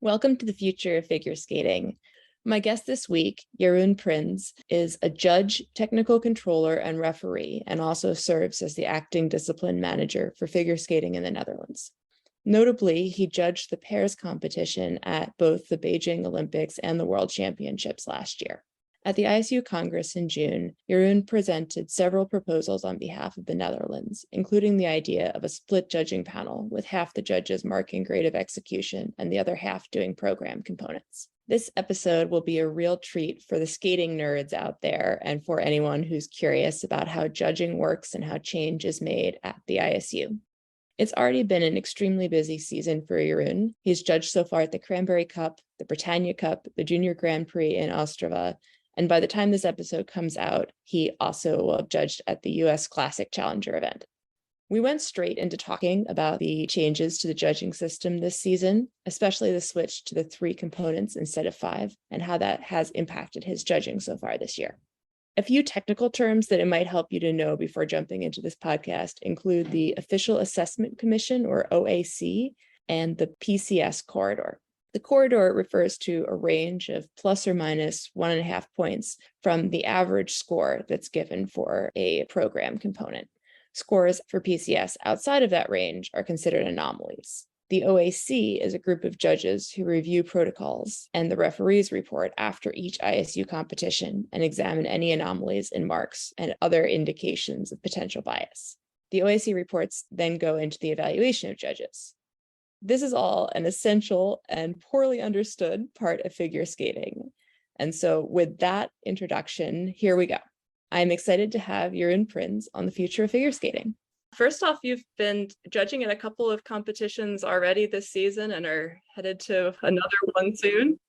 Welcome to the future of figure skating. My guest this week, Jeroen Prins, is a judge, technical controller, and referee, and also serves as the acting discipline manager for figure skating in the Netherlands. Notably, he judged the pairs competition at both the Beijing Olympics and the World Championships last year. At the ISU Congress in June, Jeroen presented several proposals on behalf of the Netherlands, including the idea of a split judging panel with half the judges marking grade of execution and the other half doing program components. This episode will be a real treat for the skating nerds out there and for anyone who's curious about how judging works and how change is made at the ISU. It's already been an extremely busy season for Jeroen. He's judged so far at the Cranberry Cup, the Britannia Cup, the Junior Grand Prix in Ostrava, and by the time this episode comes out, he also will have judged at the US Classic Challenger event. We went straight into talking about the changes to the judging system this season, especially the switch to the 3 components instead of 5, and how that has impacted his judging so far this year. A few technical terms that it might help you to know before jumping into this podcast include the Official Assessment Commission, or OAC, and the PCS corridor. The corridor refers to a range of plus or minus 1.5 points from the average score that's given for a program component. Scores for PCS outside of that range are considered anomalies. The OAC is a group of judges who review protocols and the referees report after each ISU competition and examine any anomalies in marks and other indications of potential bias. The OAC reports then go into the evaluation of judges. This is all an essential and poorly understood part of figure skating. And so with that introduction, here we go. I'm excited to have Jeroen Prins on the future of figure skating. First off, you've been judging in a couple of competitions already this season and are headed to another one soon.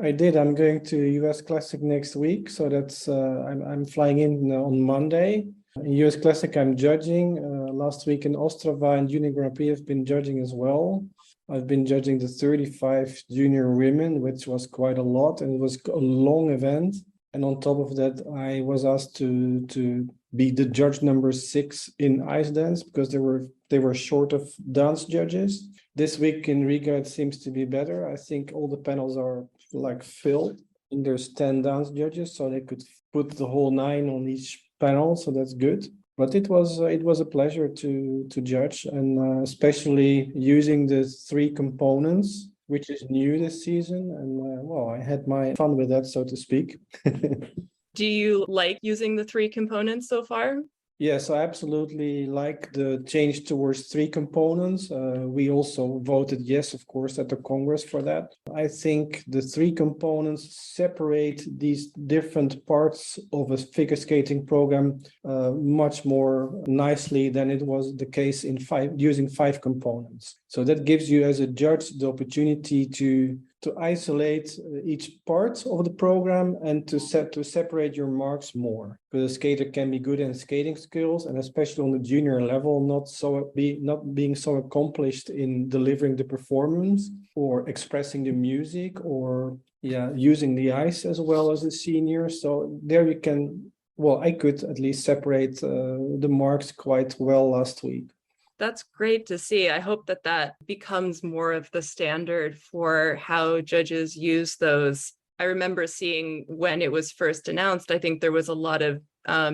I did. I'm going to US Classic next week. So that's I'm flying in on Monday. In US Classic, I'm judging. Last week in Ostrava and Junior Grand Prix, I've been judging as well. I've been judging the 35 junior women, which was quite a lot, and it was a long event. And on top of that, I was asked to be the judge number 6 in ice dance because they were short of dance judges. This week in Riga, it seems to be better. I think all the panels are filled. And there's 10 dance judges, so they could put the whole 9 on each panel, so that's good. But it was a pleasure to judge, and especially using the 3 components, which is new this season. And I had my fun with that, so to speak. Do you like using the 3 components so far? Yes, I absolutely like the change towards 3 components. We also voted yes, of course, at the Congress for that. I think the 3 components separate these different parts of a figure skating program much more nicely than it was the case in using 5 components. So that gives you as a judge the opportunity to isolate each part of the program and to separate your marks more. Because a skater can be good in skating skills, and especially on the junior level, not being so accomplished in delivering the performance or expressing the music or using the ice as well as the senior. So there you can, I could at least separate the marks quite well last week. That's great to see. I hope that becomes more of the standard for how judges use those. I remember seeing when it was first announced, I think there was a lot of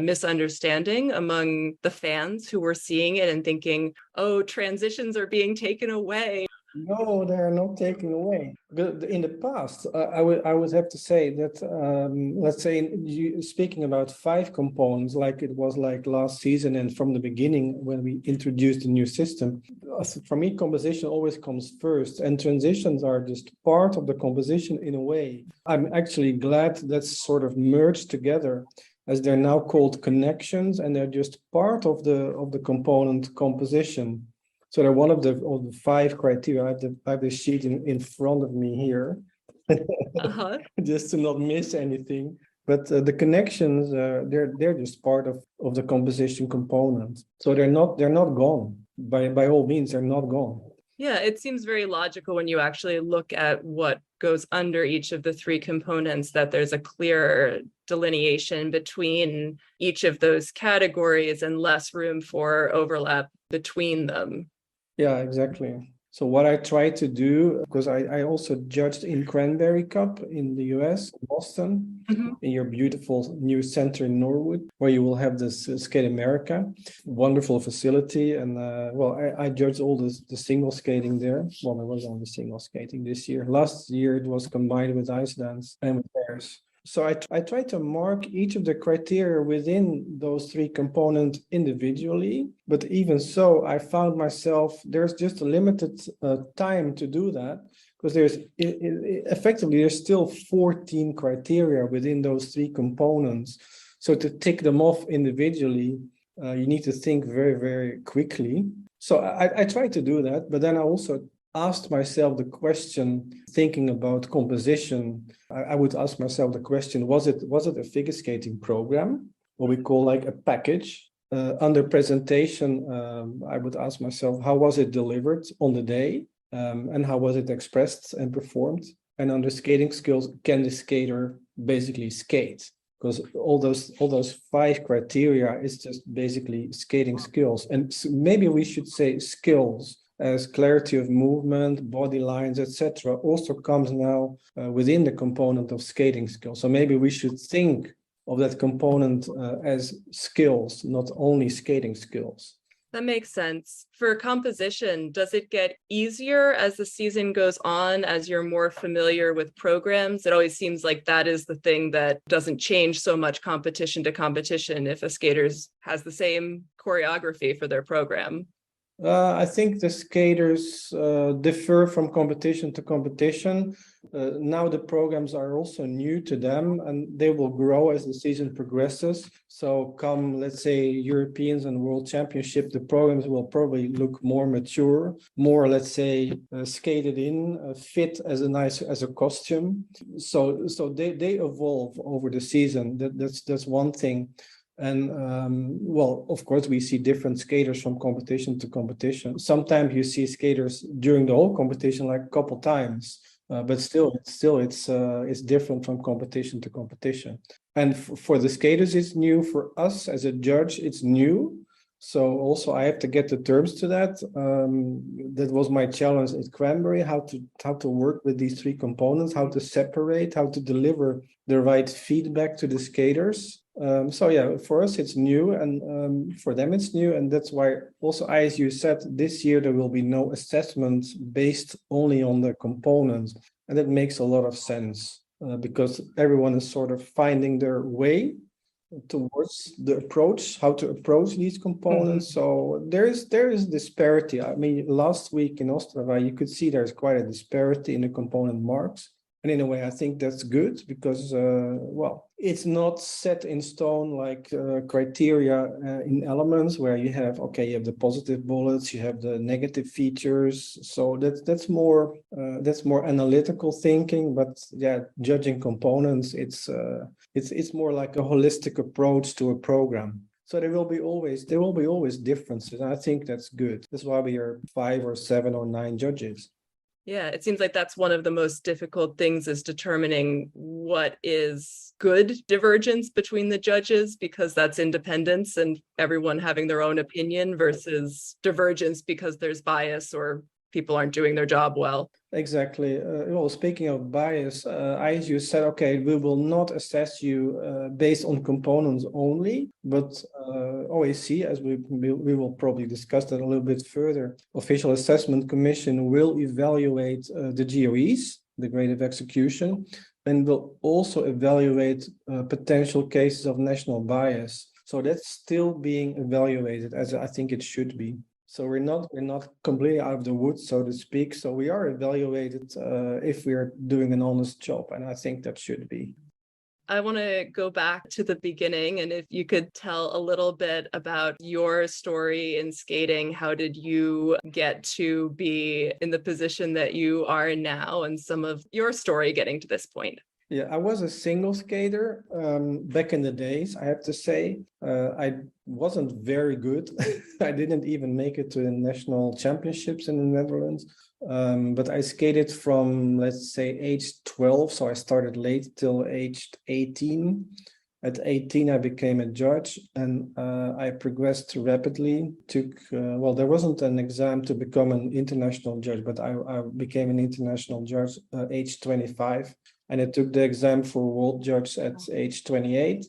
misunderstanding among the fans who were seeing it and thinking, oh, transitions are being taken away. No, they're not taken away. In the past, I would have to say that, let's say, speaking about 5 components, like it was like last season and from the beginning when we introduced the new system, for me, composition always comes first, and transitions are just part of the composition in a way. I'm actually glad that's sort of merged together, as they're now called connections, and they're just part of the component composition. So they're one of the 5 criteria. I have the sheet in front of me here, just to not miss anything. But the connections, they're just part of the composition component. So they're not gone. By all means, they're not gone. Yeah, it seems very logical when you actually look at what goes under each of the 3 components, that there's a clear delineation between each of those categories and less room for overlap between them. Yeah, exactly. So what I try to do, because I also judged in Cranberry Cup in the US, Boston, in your beautiful new center in Norwood, where you will have this Skate America, wonderful facility. And I judged all the single skating there. Well, there was only single skating this year. Last year it was combined with ice dance and with pairs. So I try to mark each of the criteria within those three components individually. But even so, I found myself, there's just a limited time to do that, because effectively there's still 14 criteria within those three components. So to tick them off individually, you need to think very, very quickly. So I try to do that, but then I also asked myself the question, thinking about composition, I would ask myself the question, was it a figure skating program, what we call like a package? Under presentation, I would ask myself, how was it delivered on the day? And how was it expressed and performed? And under skating skills, can the skater basically skate? Because all those 5 criteria is just basically skating skills. And maybe we should say skills, as clarity of movement, body lines, etc., also comes now within the component of skating skills. So maybe we should think of that component as skills, not only skating skills. That makes sense. For composition, does it get easier as the season goes on, as you're more familiar with programs? It always seems like that is the thing that doesn't change so much competition to competition if a skater has the same choreography for their program. I think the skaters differ from competition to competition. Now the programs are also new to them, and they will grow as the season progresses. So come, let's say, Europeans and World Championship, the programs will probably look more mature, more, let's say, skated in, fit as a costume. So they evolve over the season. That's one thing. And of course, we see different skaters from competition to competition. Sometimes you see skaters during the whole competition, like a couple times, but still it's different from competition to competition. And for the skaters, it's new. For us as a judge, it's new. So also I have to get the terms to that. That was my challenge at Cranberry, how to work with these 3 components, how to separate, how to deliver the right feedback to the skaters. For us it's new, and for them it's new, and that's why also ISU said this year there will be no assessments based only on the components, and that makes a lot of sense because everyone is sort of finding their way towards the approach, how to approach these components. So there is disparity. I mean, last week in Ostrava, you could see there's quite a disparity in the component marks. And in a way, I think that's good because, it's not set in stone like criteria in elements where you have the positive bullets, you have the negative features. So that's more analytical thinking. But judging components, it's more like a holistic approach to a program. So there will be always differences. And I think that's good. That's why we are 5 or 7 or 9 judges. Yeah, it seems like that's one of the most difficult things, is determining what is good divergence between the judges, because that's independence and everyone having their own opinion, versus divergence because there's bias or people aren't doing their job well. Exactly. Speaking of bias, ISU said, we will not assess you based on components only, but OAC, as we will probably discuss that a little bit further, Official Assessment Commission will evaluate the GOEs, the grade of execution, and will also evaluate potential cases of national bias. So that's still being evaluated, as I think it should be. So we're not completely out of the woods, so to speak. So we are evaluated if we are doing an honest job, and I think that should be. I want to go back to the beginning, and if you could tell a little bit about your story in skating. How did you get to be in the position that you are in now, and some of your story getting to this point? Yeah, I was a single skater back in the days, I have to say. I wasn't very good. I didn't even make it to the national championships in the Netherlands. But I skated from, let's say, age 12. So I started late till age 18. At 18, I became a judge, and I progressed rapidly. There wasn't an exam to become an international judge, but I became an international judge at age 25, and I took the exam for world judge at age 28.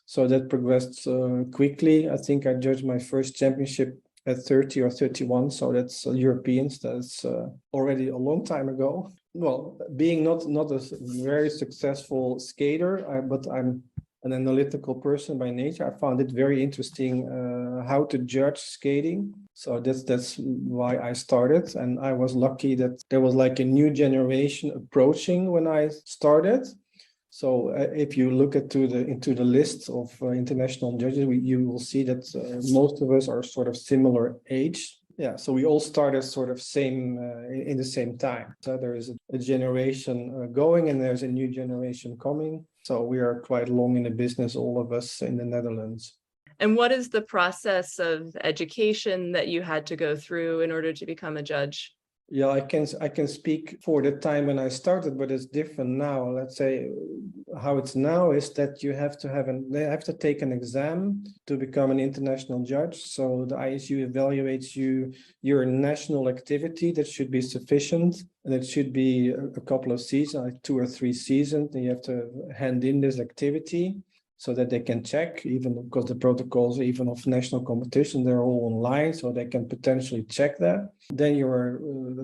So that progressed quickly. I think I judged my first championship at 30 or 31. So that's Europeans. That's already a long time ago. Well, being not a very successful skater, but I'm an analytical person by nature. I found it very interesting how to judge skating. So that's why I started. And I was lucky that there was like a new generation approaching when I started. So if you look into the list of international judges, you will see that most of us are sort of similar age. Yeah, so we all started sort of in the same time. So there is a generation going, and there's a new generation coming. So we are quite long in the business, all of us in the Netherlands. And what is the process of education that you had to go through in order to become a judge? Yeah, I can speak for the time when I started, but it's different now. Let's say how it's now is that they have to take an exam to become an international judge. So the ISU evaluates your national activity that should be sufficient, and it should be a couple of seasons, like 2 or 3 seasons. And you have to hand in this activity, so that they can check, even because the protocols, even of national competition, they're all online, so they can potentially check that. Then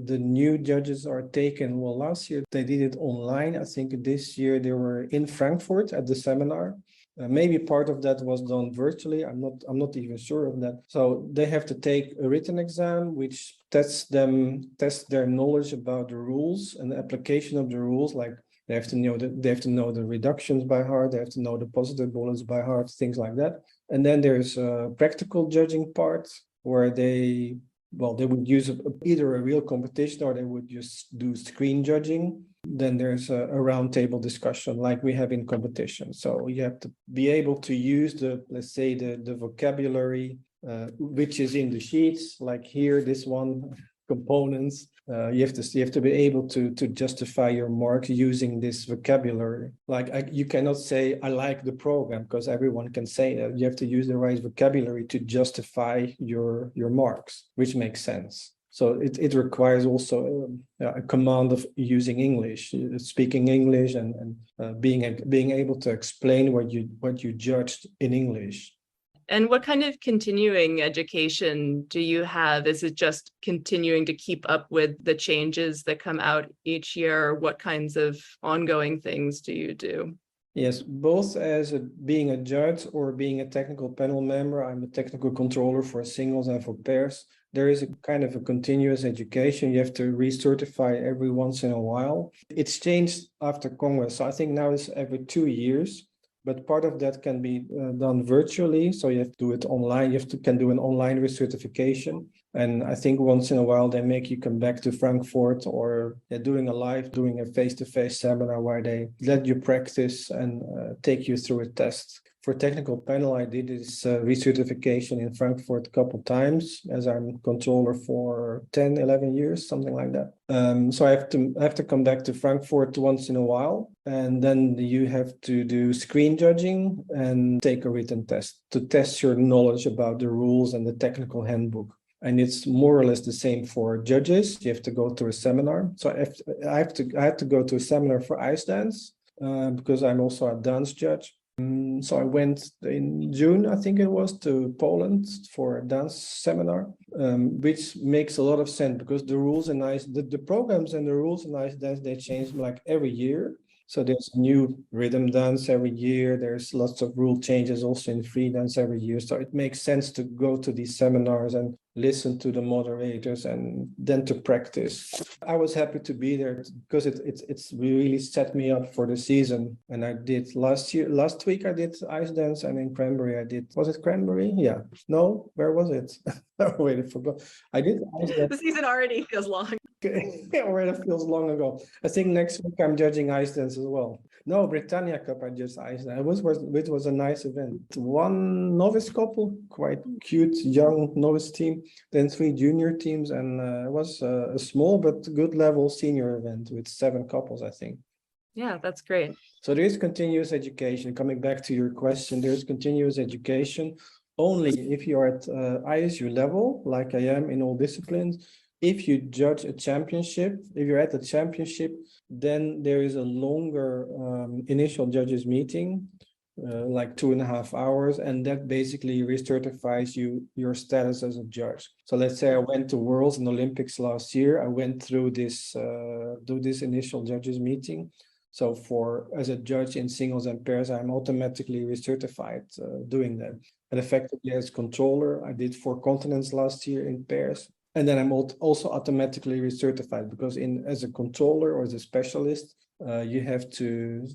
the new judges are taken. Well, last year they did it online. I think this year they were in Frankfurt at the seminar. Maybe part of that was done virtually. I'm not even sure of that. So they have to take a written exam, which tests their knowledge about the rules and the application of the rules, like they have to know the reductions by heart. They have to know the positive bullets by heart, things like that. And then there's a practical judging part where they would use either a real competition or they would just do screen judging. Then there's a roundtable discussion like we have in competition. So you have to be able to use the vocabulary which is in the sheets, like here, this one. Components. You have to be able to justify your mark using this vocabulary. You cannot say I like the program, because everyone can say that. You have to use the right vocabulary to justify your marks, which makes sense. So it requires also a command of using English, speaking English, and being able to explain what you judged in English. And what kind of continuing education do you have? Is it just continuing to keep up with the changes that come out each year? Or what kinds of ongoing things do you do? Yes, both as being a judge or being a technical panel member. I'm a technical controller for singles and for pairs. There is a kind of a continuous education. You have to recertify every once in a while. It's changed after Congress. So I think now it's every 2 years. But part of that can be done virtually. So you have to do it online. You can do an online recertification. And I think once in a while, they make you come back to Frankfurt, or they're doing a face-to-face seminar where they let you practice and take you through a test. For technical panel, I did this recertification in Frankfurt a couple of times, as I'm controller for 10, 11 years, something like that. So I have to come back to Frankfurt once in a while, and then you have to do screen judging and take a written test to test your knowledge about the rules and the technical handbook. And it's more or less the same for judges. You have to go to a seminar. So I had to go to a seminar for ice dance because I'm also a dance judge. So I went in June, I think it was, to Poland for a dance seminar, which makes a lot of sense because the rules in the programs and the rules in ice dance, they change like every year. So there's new rhythm dance every year. There's lots of rule changes also in free dance every year. So it makes sense to go to these seminars and listen to the moderators and then to practice. I was happy to be there because it's really set me up for the season. And I did last week I did ice dance, and in Cranberry was it Cranberry? Yeah. No, where was it? Wait, I forgot. I did ice dance. The season already feels long. It already feels long ago. I think next week I'm judging ice dance as well. No, Britannia Cup, I just ice dance. It was a nice event. One novice couple, quite cute young novice team, then 3 junior teams, and it was a small but good level senior event with 7 couples, I think. Yeah, that's great. So there is continuous education. Coming back to your question, there is continuous education only if you're at ISU level, like I am in all disciplines. If you judge a championship, if you're at the championship, then there is a longer initial judges meeting, like 2.5 hours, and that basically recertifies your status as a judge. So let's say I went to Worlds and Olympics last year. I went through this initial judges meeting. So as a judge in singles and pairs, I'm automatically recertified doing that. And effectively as controller, I did 4 continents last year in pairs. And then I'm also automatically recertified because as a controller or as a specialist, you have to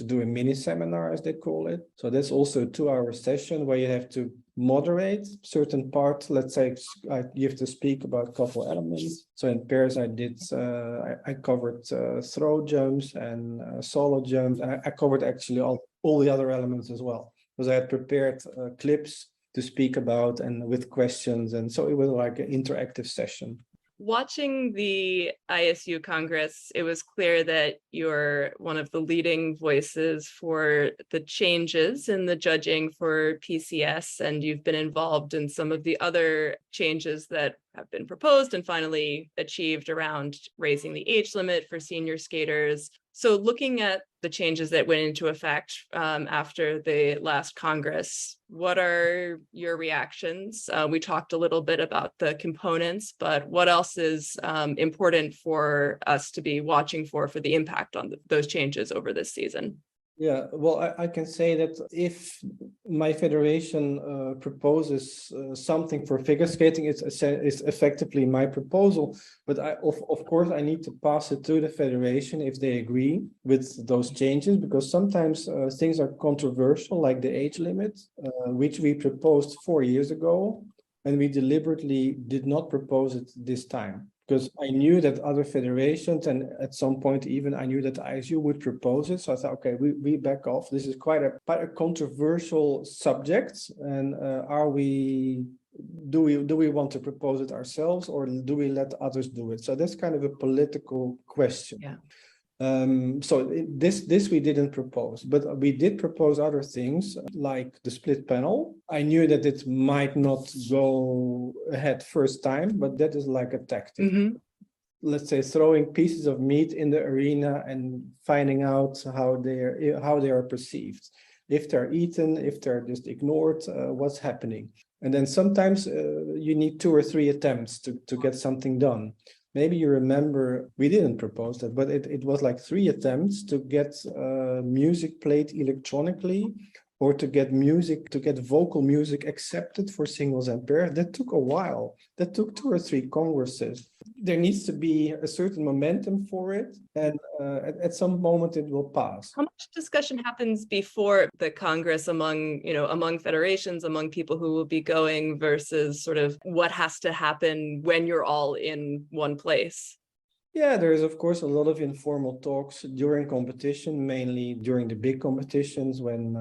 do a mini seminar, as they call it. So that's also a 2-hour session where you have to moderate certain parts. Let's say you have to speak about a couple elements. So in pairs, I covered throw jumps and solo jumps. And I covered actually all the other elements as well, because I had prepared clips to speak about and with questions. And so it was like an interactive session. Watching the ISU Congress, it was clear that you're one of the leading voices for the changes in the judging for PCS, and you've been involved in some of the other changes that have been proposed and finally achieved around raising the age limit for senior skaters. So looking at the changes that went into effect after the last Congress, what are your reactions? We talked a little bit about the components, but what else is important for us to be watching for the impact on those changes over this season? Yeah, well, I can say that if my federation proposes something for figure skating, it's effectively my proposal. But of course, I need to pass it to the federation if they agree with those changes, because sometimes things are controversial, like the age limit, which we proposed 4 years ago, and we deliberately did not propose it this time. Because I knew that other federations, and at some point even I knew that ISU would propose it. So I thought, okay, we back off. This is quite a controversial subject. And do we want to propose it ourselves, or do we let others do it? So that's kind of a political question. Yeah. So this we didn't propose, but we did propose other things like the split panel. I knew that it might not go ahead first time, but that is like a tactic. Mm-hmm. Let's say throwing pieces of meat in the arena and finding out how they are perceived. If they're eaten, if they're just ignored, what's happening. And then sometimes you need 2 or 3 attempts to get something done. Maybe you remember, we didn't propose that, but it was like 3 attempts to get music played electronically, or to get vocal music accepted for singles and pairs. That took a while. That took 2 or 3 congresses. There needs to be a certain momentum for it, and at some moment it will pass. How much discussion happens before the Congress among federations, among people who will be going, versus sort of what has to happen when you're all in one place? Yeah, there is, of course, a lot of informal talks during competition, mainly during the big competitions when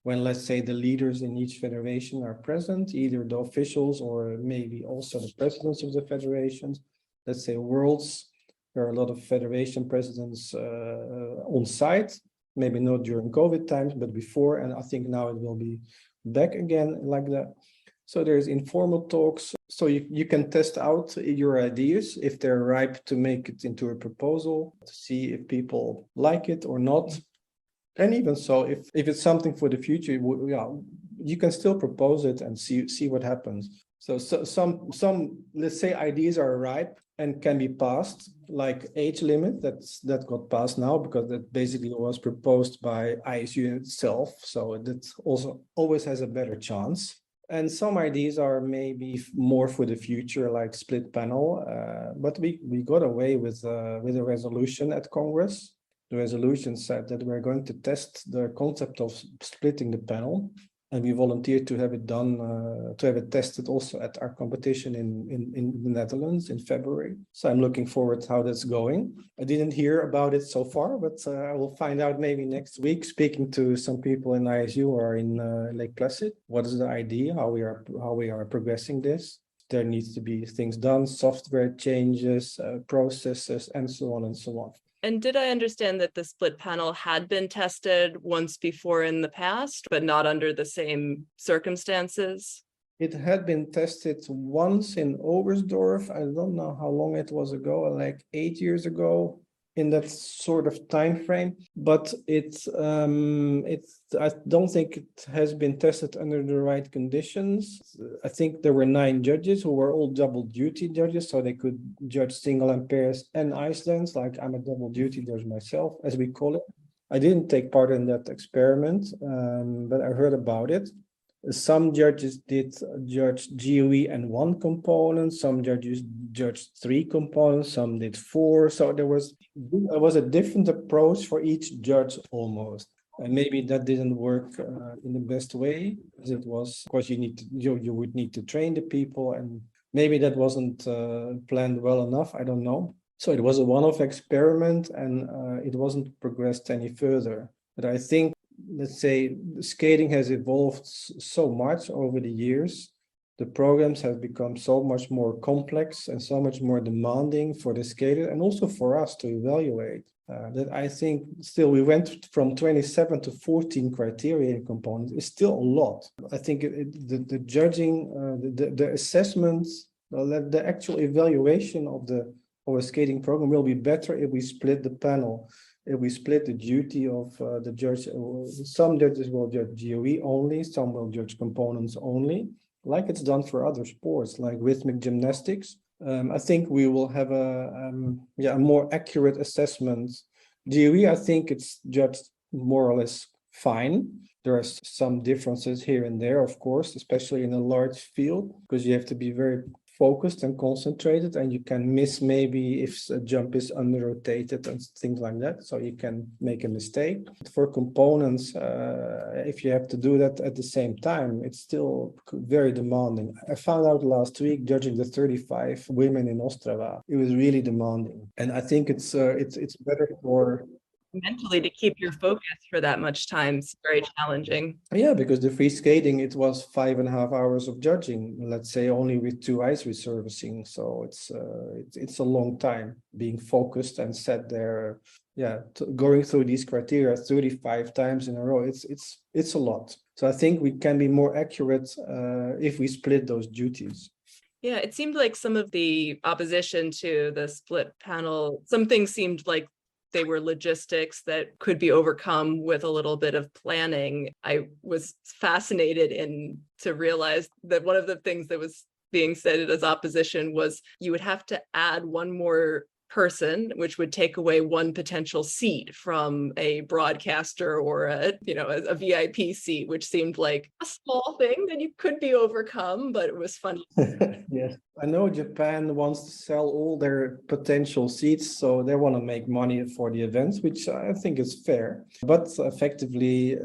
let's say the leaders in each federation are present, either the officials or maybe also the presidents of the federations. Let's say Worlds, there are a lot of federation presidents on site, maybe not during COVID times, but before, and I think now it will be back again like that. So there's informal talks, so you can test out your ideas if they're ripe to make it into a proposal, to see if people like it or not. And even so, if it's something for the future, you can still propose it and see what happens. So some let's say ideas are ripe and can be passed, like age limit that got passed now because that basically was proposed by ISU itself. So that also always has a better chance. And some ideas are maybe more for the future, like split panel. But we got away with a resolution at Congress. The resolution said that we're going to test the concept of splitting the panel, and we volunteered to have it done, to have it tested also at our competition in the Netherlands in February. So I'm looking forward to how that's going. I didn't hear about it so far, but I will find out maybe next week, speaking to some people in ISU or in Lake Placid. What is the idea? How we are progressing this? There needs to be things done, software changes, processes, and so on and so on. And did I understand that the split panel had been tested once before in the past, but not under the same circumstances? It had been tested once in Oberstdorf. I don't know how long it was ago, like 8 years ago, in that sort of time frame. But I don't think it has been tested under the right conditions. I think there were 9 judges who were all double duty judges, so they could judge single and pairs and Iceland's. Like I'm a double duty judge myself, as we call it. I didn't take part in that experiment, but I heard about it. Some judges did judge GOE and 1 component. Some judges judged 3 components. Some did 4. So there was a different approach for each judge almost. And maybe that didn't work in the best way, as it was. Of course, you would need to train the people, and maybe that wasn't planned well enough. I don't know. So it was a one-off experiment, and it wasn't progressed any further. But I think, let's say, skating has evolved so much over the years. The programs have become so much more complex and so much more demanding for the skater and also for us to evaluate. That I think still we went from 27 to 14 criteria and components is still a lot. I think the judging, the assessments, the actual evaluation of a skating program will be better if we split the panel. If we split the duty of the judge. Some judges will judge GOE only, some will judge components only, like it's done for other sports, like rhythmic gymnastics. I think we will have a more accurate assessment. GOE, I think it's judged more or less fine. There are some differences here and there, of course, especially in a large field, because you have to be very focused and concentrated, and you can miss maybe if a jump is under rotated and things like that, so you can make a mistake. But for components, if you have to do that at the same time, it's still very demanding. I found out last week judging the 35 women in Ostrava, it was really demanding, and I think it's better for mentally to keep your focus for that much time is very challenging. Yeah, because the free skating, it was 5.5 hours of judging, let's say, only with 2 ice resurfacing. So it's a long time being focused and sat there. Yeah, going through these criteria 35 times in a row. It's a lot. So I think we can be more accurate if we split those duties. Yeah, it seemed like some of the opposition to the split panel, some things seemed like they were logistics that could be overcome with a little bit of planning. I was fascinated to realize that one of the things that was being cited as opposition was you would have to add one more person, which would take away one potential seat from a broadcaster or a VIP seat, which seemed like a small thing that you could be overcome, but it was funny. Yes, I know Japan wants to sell all their potential seats, so they want to make money for the events, which I think is fair. But effectively,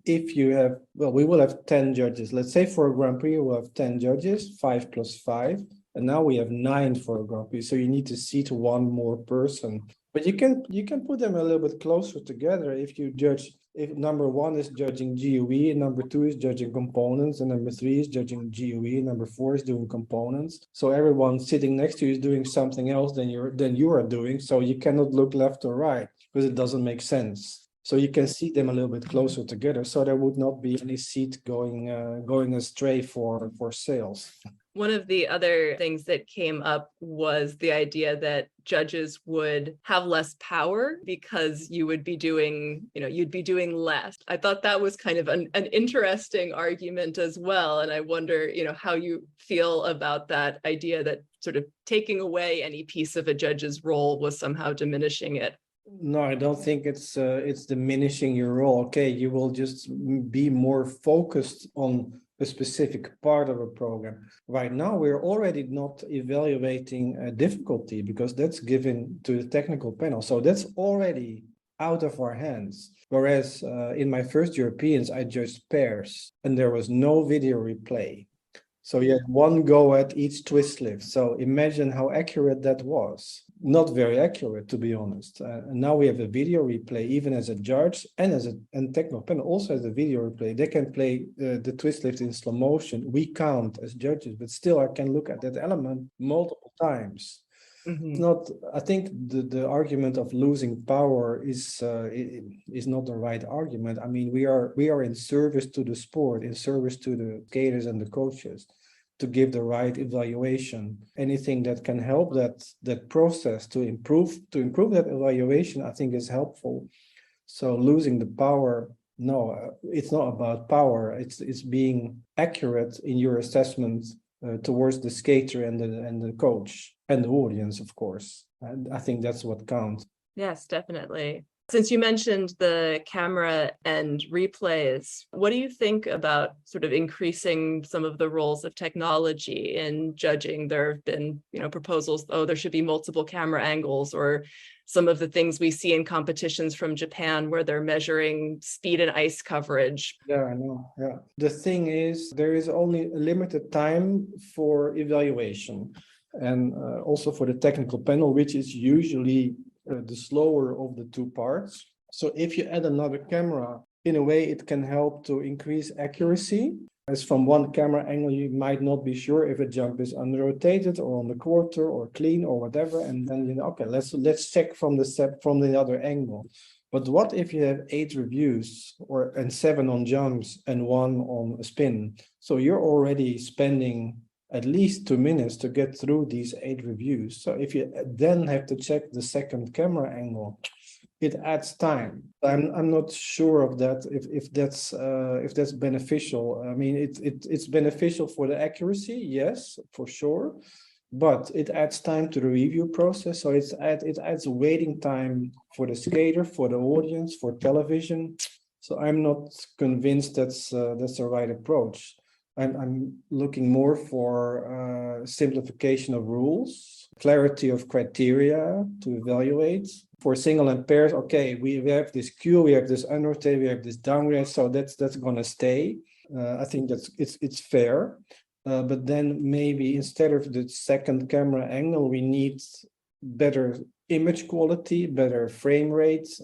if you have, we will have 10 judges. Let's say for a Grand Prix, we'll have 10 judges, 5 plus 5. And now we have 9 for a Grand Prix, so you need to seat one more person. But you can put them a little bit closer together if you judge. If number 1 is judging GOE, number 2 is judging components, and number 3 is judging GOE, number 4 is doing components. So everyone sitting next to you is doing something else than you are doing. So you cannot look left or right because it doesn't make sense. So you can seat them a little bit closer together, so there would not be any seat going astray for sales. One of the other things that came up was the idea that judges would have less power because you would be doing, you'd be doing less. I thought that was kind of an interesting argument as well. And I wonder, how you feel about that idea that sort of taking away any piece of a judge's role was somehow diminishing it. No, I don't think it's diminishing your role. Okay, you will just be more focused on a specific part of a program. Right now, we're already not evaluating a difficulty because that's given to the technical panel. So that's already out of our hands. Whereas in my first Europeans, I judged pairs and there was no video replay. So you had one go at each twist lift. So imagine how accurate that was. Not very accurate, to be honest. And now we have a video replay, even as a judge and technical panel also has a video replay. They can play the twist lift in slow motion. We count as judges, but still I can look at that element multiple times. Not, I think the argument of losing power is not the right argument. I mean, we are in service to the sport, in service to the skaters and the coaches, to give the right evaluation. Anything that can help that process to improve that evaluation, I think is helpful. So losing the power, no, it's not about power. It's being accurate in your assessment towards the skater and the coach and the audience, of course. And I think that's what counts. Yes, definitely. Since you mentioned the camera and replays, what do you think about sort of increasing some of the roles of technology in judging? There have been, proposals, there should be multiple camera angles, or some of the things we see in competitions from Japan where they're measuring speed and ice coverage. Yeah, I know. Yeah. The thing is, there is only a limited time for evaluation, and also for the technical panel, which is usually the slower of the two parts. So if you add another camera, in a way, it can help to increase accuracy. As from one camera angle, you might not be sure if a jump is under-rotated or on the quarter or clean or whatever. And then, okay, let's check from the other angle. But what if you have 8 reviews and 7 on jumps and 1 on a spin? So you're already spending at least 2 minutes to get through these 8 reviews. So if you then have to check the second camera angle, it adds time. I'm not sure of that, if that's beneficial. I mean, it's beneficial for the accuracy, yes, for sure, but it adds time to the review process. So it adds waiting time for the skater, for the audience, for television. So I'm not convinced that's the right approach. I'm looking more for simplification of rules, clarity of criteria to evaluate. For single and pairs, okay, we have this cue, we have this unrotated, we have this downgrade, so that's going to stay. I think it's fair. But then maybe instead of the second camera angle, we need better image quality, better frame rates,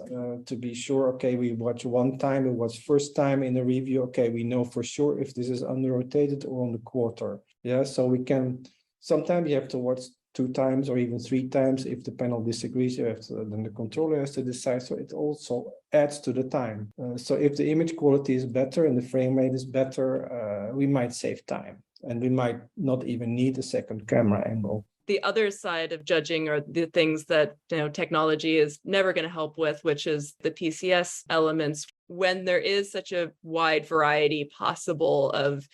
to be sure, okay, we watch one time, it was first time in the review, okay, we know for sure if this is under-rotated or on the quarter. Yeah, so we can, sometimes you have to watch 2 times or even 3 times. If the panel disagrees, then the controller has to decide. So it also adds to the time. So if the image quality is better and the frame rate is better, we might save time, and we might not even need a second camera angle. The other side of judging are the things that technology is never going to help with, which is the PCS elements. When there is such a wide variety possible of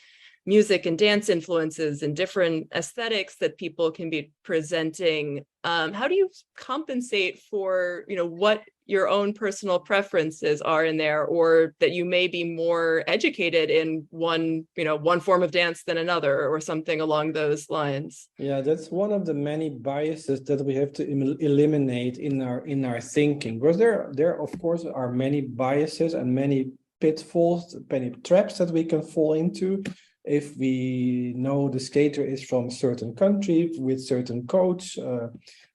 music and dance influences and different aesthetics that people can be presenting, how do you compensate for what your own personal preferences are in there, or that you may be more educated in one form of dance than another, or something along those lines? Yeah, that's one of the many biases that we have to eliminate in our thinking, because there of course are many biases and many pitfalls, many traps that we can fall into. If we know the skater is from a certain country with certain coach,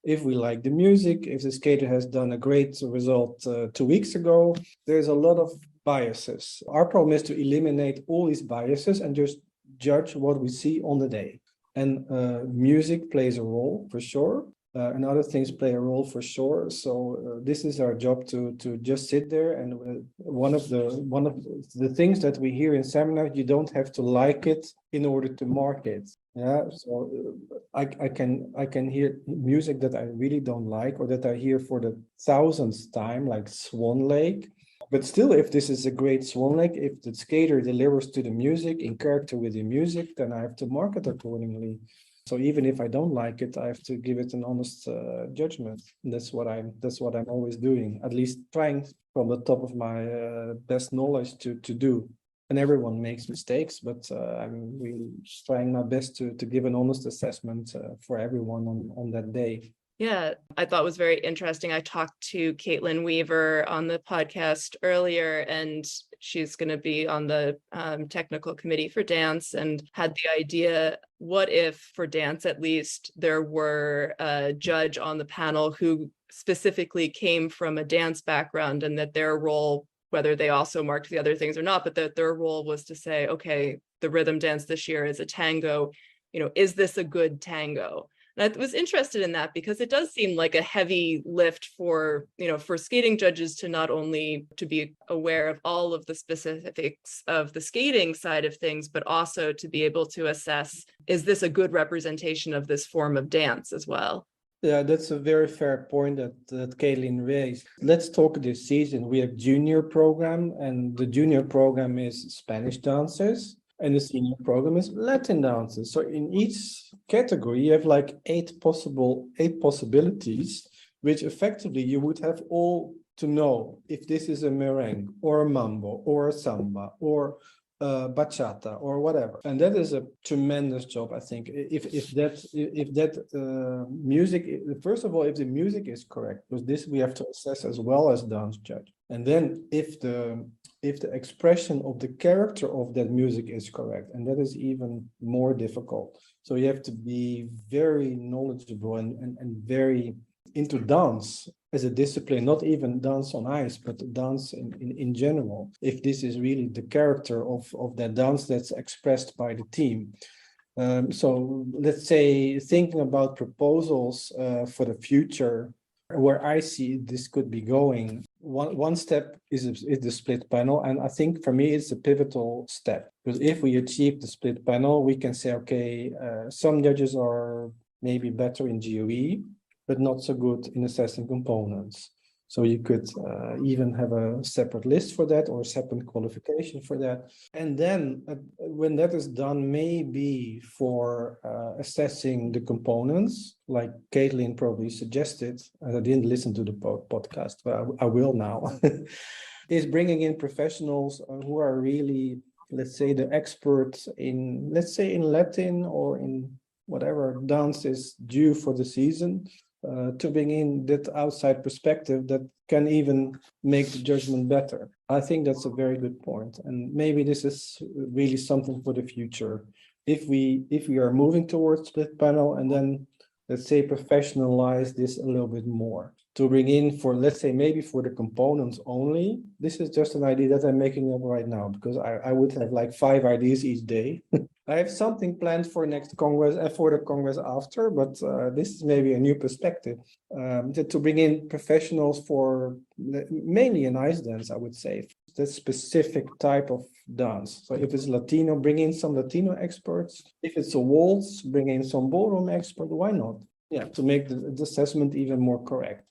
if we like the music, if the skater has done a great result 2 weeks ago, there's a lot of biases. Our problem is to eliminate all these biases and just judge what we see on the day. And music plays a role for sure. And other things play a role for sure. So this is our job to just sit there. And one of the things that we hear in seminars, you don't have to like it in order to mark it. Yeah. So I can hear music that I really don't like, or that I hear for the 1000th time, like Swan Lake. But still, if this is a great Swan Lake, if the skater delivers to the music in character with the music, then I have to mark it accordingly. So even if I don't like it, I have to give it an honest judgment. And that's what I'm always doing, at least trying from the top of my best knowledge to do. And everyone makes mistakes, but I'm really trying my best to give an honest assessment for everyone on that day. Yeah, I thought was very interesting. I talked to Caitlin Weaver on the podcast earlier, and she's going to be on the technical committee for dance, and had the idea, what if for dance at least there were a judge on the panel who specifically came from a dance background, and that their role, whether they also marked the other things or not, but that their role was to say, okay, the rhythm dance this year is a tango, is this a good tango? And I was interested in that because it does seem like a heavy lift for, for skating judges to not only to be aware of all of the specifics of the skating side of things, but also to be able to assess, is this a good representation of this form of dance as well? Yeah, that's a very fair point that Caitlin raised. Let's talk this season. We have junior program, and the junior program is Spanish dancers, and the senior program is Latin dancers. So in each category, you have like eight possibilities, which effectively you would have all to know if this is a merengue or a mambo or a samba or bachata or whatever, and that is a tremendous job. I think if that music, first of all, if the music is correct, because this we have to assess as well as dance judge, and then if the expression of the character of that music is correct, and that is even more difficult. So you have to be very knowledgeable and very into dance as a discipline, not even dance on ice, but dance in general, if this is really the character of that dance that's expressed by the team. So let's say thinking about proposals for the future, where I see this could be going, one step is the split panel, and I think for me it's a pivotal step, because if we achieve the split panel, we can say, okay, some judges are maybe better in GOE, but not so good in assessing components. So you could even have a separate list for that or a separate qualification for that. And then when that is done, maybe for assessing the components, like Caitlin probably suggested, and I didn't listen to the podcast, but I will now, is bringing in professionals who are really, let's say, the experts in, let's say, in Latin or in whatever dance is due for the season, to bring in that outside perspective that can even make the judgment better. I think that's a very good point, and maybe this is really something for the future. If we are moving towards split panel, and then let's say professionalize this a little bit more, to bring in for, let's say, maybe for the components only. This is just an idea that I'm making up right now, because I would have like 5 ideas each day. I have something planned for next Congress and for the Congress after, but this is maybe a new perspective, to bring in professionals for mainly in ice dance, I would say, that specific type of dance. So if it's Latino, bring in some Latino experts. If it's a waltz, bring in some ballroom expert. Why not? Yeah, to make the assessment even more correct.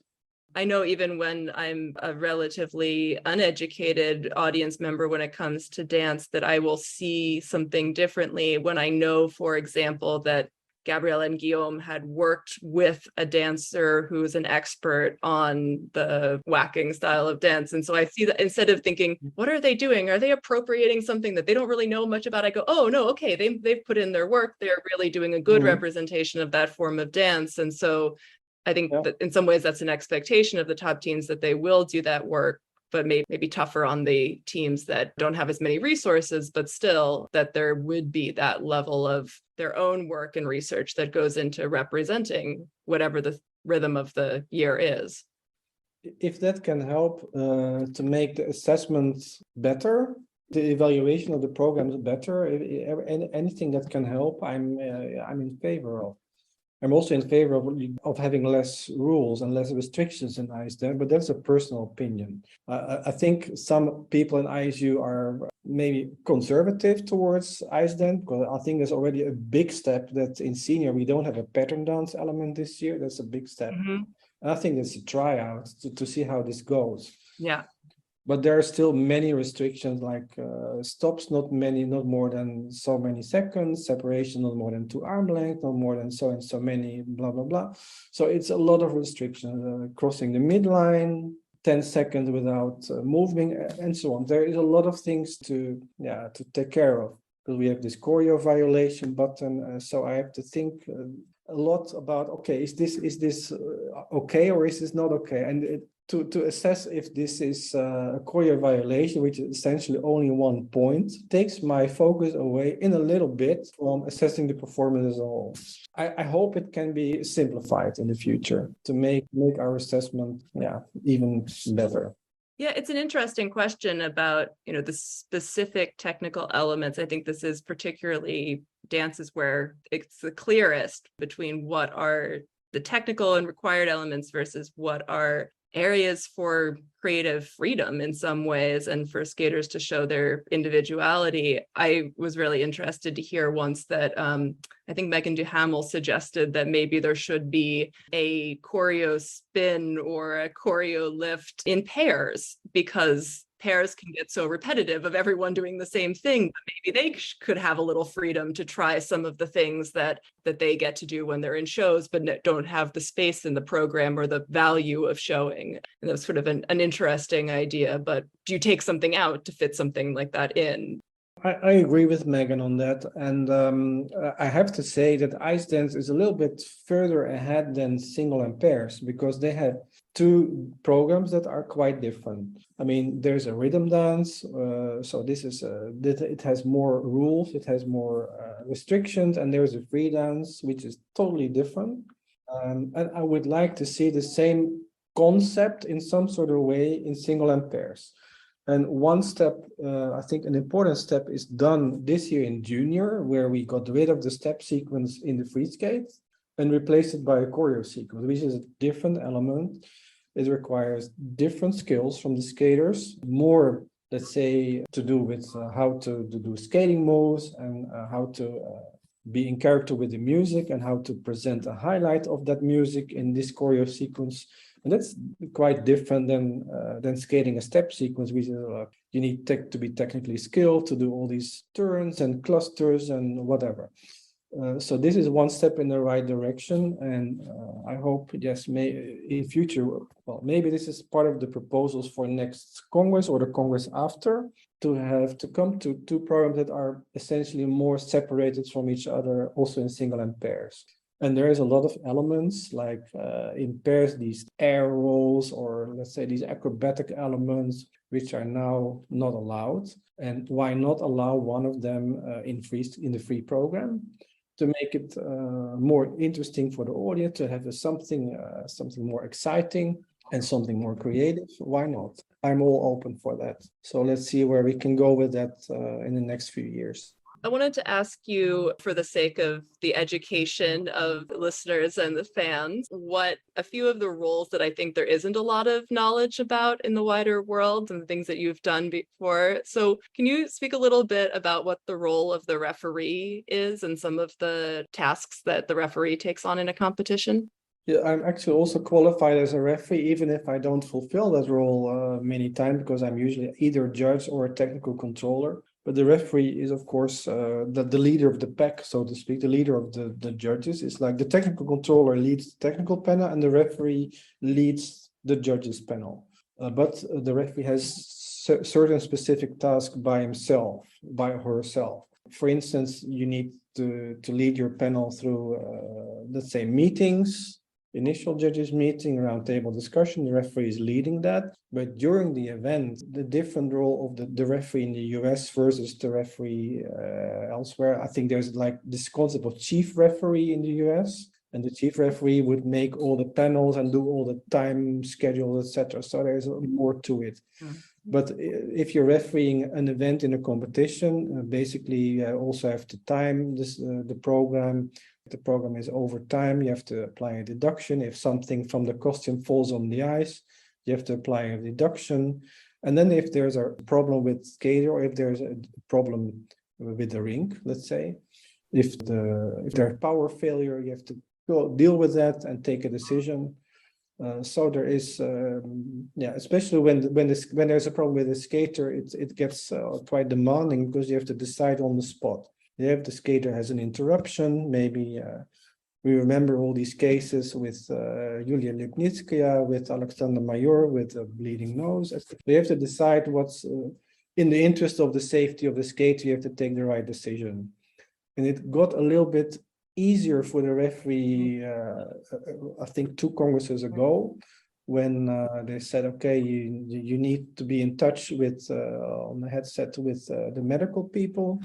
I know even when I'm a relatively uneducated audience member when it comes to dance, that I will see something differently when I know, for example, that Gabrielle and Guillaume had worked with a dancer who's an expert on the whacking style of dance. And so I see that instead of thinking, what are they doing? Are they appropriating something that they don't really know much about? I go, oh, no, okay, they've put in their work. They're really doing a good representation of that form of dance. And so I think that in some ways that's an expectation of the top teams, that they will do that work, but maybe tougher on the teams that don't have as many resources, but still that there would be that level of their own work and research that goes into representing whatever the rhythm of the year is. If that can help to make the assessments better, the evaluation of the programs better, anything that can help, I'm in favor of. I'm also in favor of having less rules and less restrictions in ISDN, but that's a personal opinion. I think some people in ISU are maybe conservative towards ISDN, because I think there's already a big step that in senior we don't have a pattern dance element this year. That's a big step. And I think it's a tryout to see how this goes. Yeah. But there are still many restrictions, like stops not more than so many seconds, separation not more than 2 arm length, not more than so and so many, blah, blah, blah. So it's a lot of restrictions, crossing the midline, 10 seconds without moving, and so on. There is a lot of things to take care of, because we have this choreo violation button. So I have to think a lot about, okay, is this okay, or is this not okay? And to assess if this is a choreo violation, which is essentially only 1 point, takes my focus away in a little bit from assessing the performance as a whole. I hope it can be simplified in the future to make our assessment even better. Yeah, it's an interesting question about, the specific technical elements. I think this is particularly dances where it's the clearest between what are the technical and required elements versus what are areas for creative freedom in some ways and for skaters to show their individuality. I was really interested to hear once that I think Megan Duhamel suggested that maybe there should be a choreo spin or a choreo lift in pairs, because pairs can get so repetitive of everyone doing the same thing, but maybe they could have a little freedom to try some of the things that they get to do when they're in shows, but don't have the space in the program or the value of showing. And that's sort of an interesting idea, but do you take something out to fit something like that in? I agree with Megan on that. And I have to say that ice dance is a little bit further ahead than single and pairs, because they have two programs that are quite different. I mean, there's a rhythm dance. So this is, it has more rules, it has more restrictions, and there's a free dance, which is totally different. And I would like to see the same concept in some sort of way in single and pairs. And one step, I think an important step is done this year in junior, where we got rid of the step sequence in the free skate and replaced it by a choreo sequence, which is a different element. It requires different skills from the skaters, more, let's say, to do with how to do skating moves and how to be in character with the music and how to present a highlight of that music in this choreo sequence. And that's quite different than skating a step sequence, which is you need to be technically skilled to do all these turns and clusters and whatever. So this is one step in the right direction, and I hope, yes, in future, well, maybe this is part of the proposals for next Congress or the Congress after, to come to two programs that are essentially more separated from each other, also in single and pairs. And there is a lot of elements like in pairs, these air rolls, or let's say these acrobatic elements, which are now not allowed. And why not allow one of them in the free program to make it more interesting for the audience, to have something more exciting and something more creative? Why not? I'm all open for that. So let's see where we can go with that in the next few years. I wanted to ask you, for the sake of the education of the listeners and the fans, what a few of the roles that I think there isn't a lot of knowledge about in the wider world and the things that you've done before. So can you speak a little bit about what the role of the referee is and some of the tasks that the referee takes on in a competition? Yeah, I'm actually also qualified as a referee, even if I don't fulfill that role many times, because I'm usually either a judge or a technical controller. But the referee is, of course, the leader of the pack, so to speak, the leader of the judges. It's like the technical controller leads the technical panel and the referee leads the judges panel. But the referee has certain specific tasks by himself, by herself. For instance, you need to lead your panel through, let's say, meetings. Initial judges meeting, round table discussion, the referee is leading that. But during the event, the different role of the referee in the US versus the referee elsewhere, I think there's like this concept of chief referee in the US, and the chief referee would make all the panels and do all the time schedule, etc. So there's more to it. But if you're refereeing an event in a competition, basically you also have to time the program. If the program is over time, you have to apply a deduction. If something from the costume falls on the ice, you have to apply a deduction. And then if there's a problem with skater, or if there's a problem with the rink, let's say, if there's power failure, you have to go deal with that and take a decision. So there is, especially when there's a problem with a skater, it gets quite demanding, because you have to decide on the spot. If the skater has an interruption, maybe we remember all these cases with Yulia Lipnitskaya, with Alexander Mayor, with a bleeding nose. You have to decide what's in the interest of the safety of the skater. You have to take the right decision. And it got a little bit easier for the referee, I think 2 Congresses ago, when they said, okay, you need to be in touch with, on the headset with the medical people.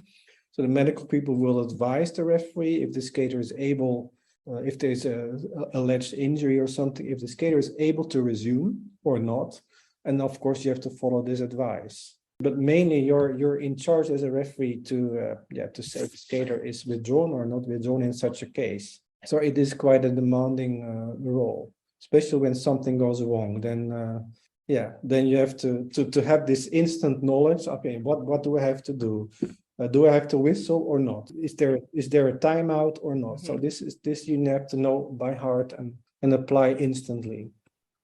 So the medical people will advise the referee if the skater is able, if there's a alleged injury or something, if the skater is able to resume or not. And of course, you have to follow this advice. But mainly, you're in charge as a referee to say if a skater is withdrawn or not withdrawn in such a case. So it is quite a demanding role, especially when something goes wrong. Then you have to have this instant knowledge. Okay, what do I have to do? Do I have to whistle or not? Is there a timeout or not? So this you have to know by heart and apply instantly.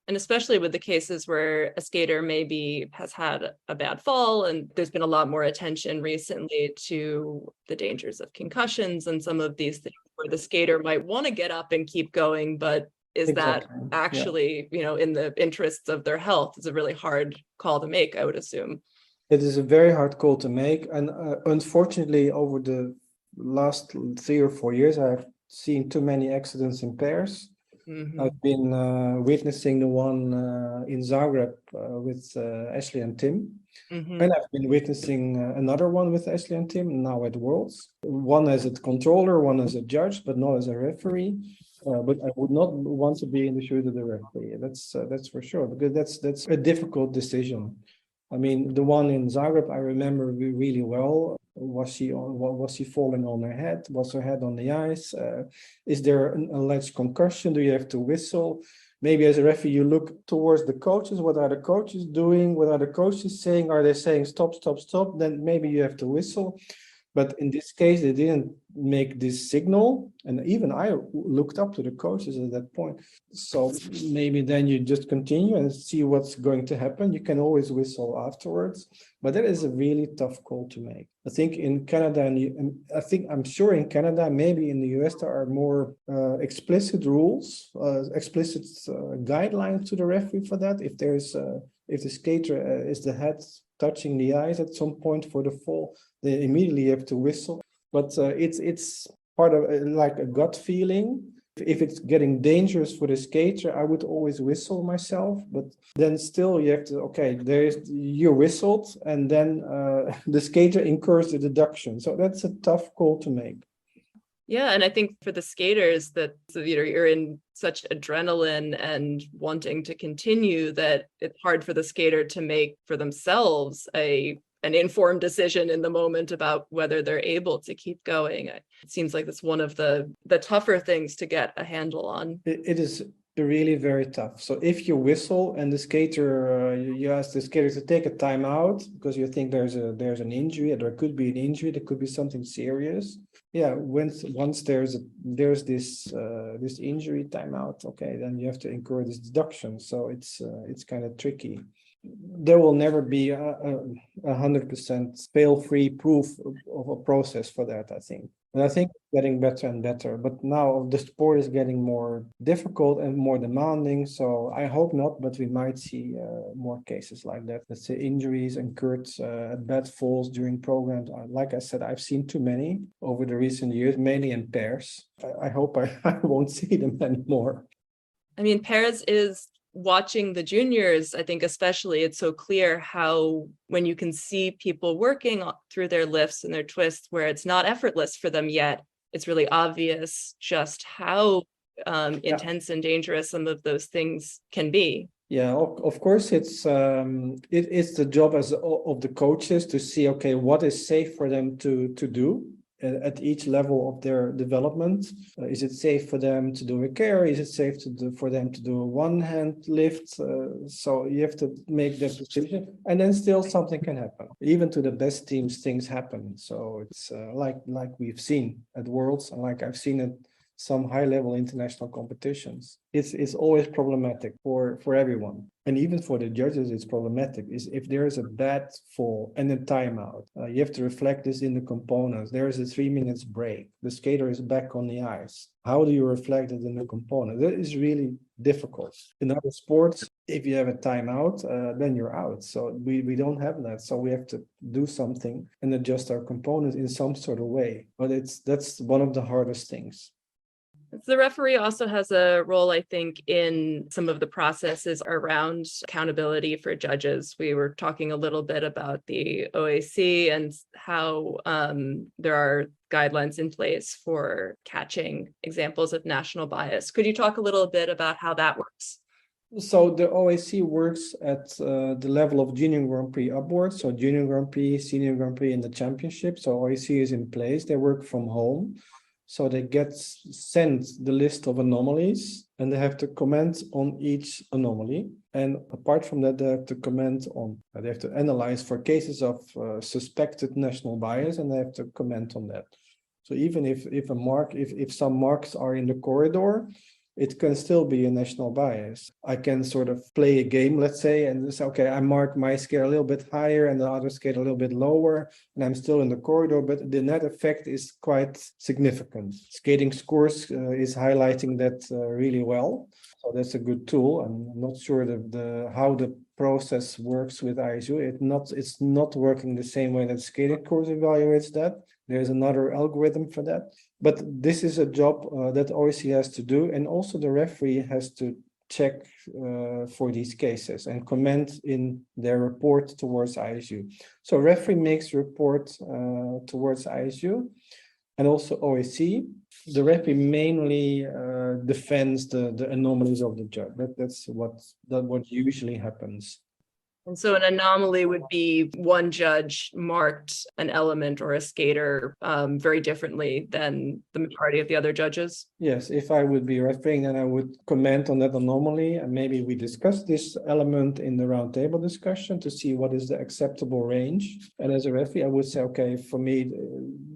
And especially with the cases where a skater maybe has had a bad fall, and there's been a lot more attention recently to the dangers of concussions and some of these things where the skater might want to get up and keep going, but is that actually, in the interests of their health? It's a really hard call to make, I would assume. It is a very hard call to make. And unfortunately, over the last 3 or 4 years, I've seen too many accidents in pairs. I've been witnessing the one in Zagreb with Ashley and Tim. And I've been witnessing another one with Ashley and Tim now at Worlds. One as a controller, one as a judge, but not as a referee. But I would not want to be in the shoes of the referee. That's for sure, because that's a difficult decision. I mean, the one in Zagreb, I remember really well. Was she falling on her head? Was her head on the ice? Is there an alleged concussion? Do you have to whistle? Maybe as a referee, you look towards the coaches. What are the coaches doing? What are the coaches saying? Are they saying stop, stop, stop? Then maybe you have to whistle. But in this case, they didn't make this signal. And even I looked up to the coaches at that point. So maybe then you just continue and see what's going to happen. You can always whistle afterwards. But that is a really tough call to make. I think in Canada, and I'm sure in Canada, maybe in the US, there are more explicit rules, explicit guidelines to the referee for that. If the skater is the head touching the ice at some point for the fall, they immediately have to whistle. But it's part of like a gut feeling. If it's getting dangerous for the skater, I would always whistle myself. But then still you have to, you whistled, and then the skater incurs the deduction. So that's a tough call to make. Yeah, and I think for the skaters that you're in such adrenaline and wanting to continue that it's hard for the skater to make for themselves an informed decision in the moment about whether they're able to keep going. It seems like that's one of the tougher things to get a handle on. It is really very tough. So if you whistle and the skater, you ask the skater to take a timeout because you think there's an injury, or there could be an injury, there could be something serious. Yeah, once there's this injury timeout, okay, then you have to incur this deduction. So it's kind of tricky. There will never be 100% fail-free proof of a process for that, I think. And I think it's getting better and better. But now the sport is getting more difficult and more demanding. So I hope not, but we might see more cases like that. Let's say injuries incurred at bad falls during programs. Like I said, I've seen too many over the recent years, mainly in pairs. I hope I won't see them anymore. I mean, pairs is watching the juniors, I think especially, it's so clear how when you can see people working through their lifts and their twists where it's not effortless for them yet, it's really obvious just how intense and dangerous some of those things can be. Yeah, of course, it's the job of the coaches to see, okay, what is safe for them to do at each level of their development. Is it safe for them to do a carry? Is it safe for them to do a one-hand lift? So you have to make that decision, and then still something can happen. Even to the best teams, things happen. So it's like we've seen at Worlds, and like I've seen it some high-level international competitions. It's always problematic for everyone. And even for the judges, it's problematic. Is if there is a bad fall and a timeout, you have to reflect this in the components. There is a 3 minutes break. The skater is back on the ice. How do you reflect it in the component? That is really difficult. In other sports, if you have a timeout, then you're out. So we don't have that. So we have to do something and adjust our components in some sort of way. But that's one of the hardest things. The referee also has a role, I think, in some of the processes around accountability for judges. We were talking a little bit about the OAC and how there are guidelines in place for catching examples of national bias. Could you talk a little bit about how that works? So the OAC works at the level of Junior Grand Prix upwards, so Junior Grand Prix, Senior Grand Prix, and the championship. So OAC is in place. They work from home. So they get sent the list of anomalies and they have to comment on each anomaly. And apart from that, they have to comment on, they have to analyze for cases of suspected national bias, and they have to comment on that. So even if some marks are in the corridor, it can still be a national bias. I can sort of play a game, let's say, and say, okay, I mark my scale a little bit higher and the other scale a little bit lower, and I'm still in the corridor, but the net effect is quite significant. Skating Scores is highlighting that really well. So that's a good tool. I'm not sure how the process works with ISU. It's not working the same way that Skating Scores evaluates that. There's another algorithm for that. But this is a job that OEC has to do, and also the referee has to check for these cases and comment in their report towards ISU. So referee makes report towards ISU and also OEC. The referee mainly defends the anomalies of the judge. That's what usually happens. And so an anomaly would be one judge marked an element or a skater very differently than the majority of the other judges? Yes, if I would be refereeing, then I would comment on that anomaly, and maybe we discuss this element in the roundtable discussion to see what is the acceptable range. And as a referee, I would say, okay, for me,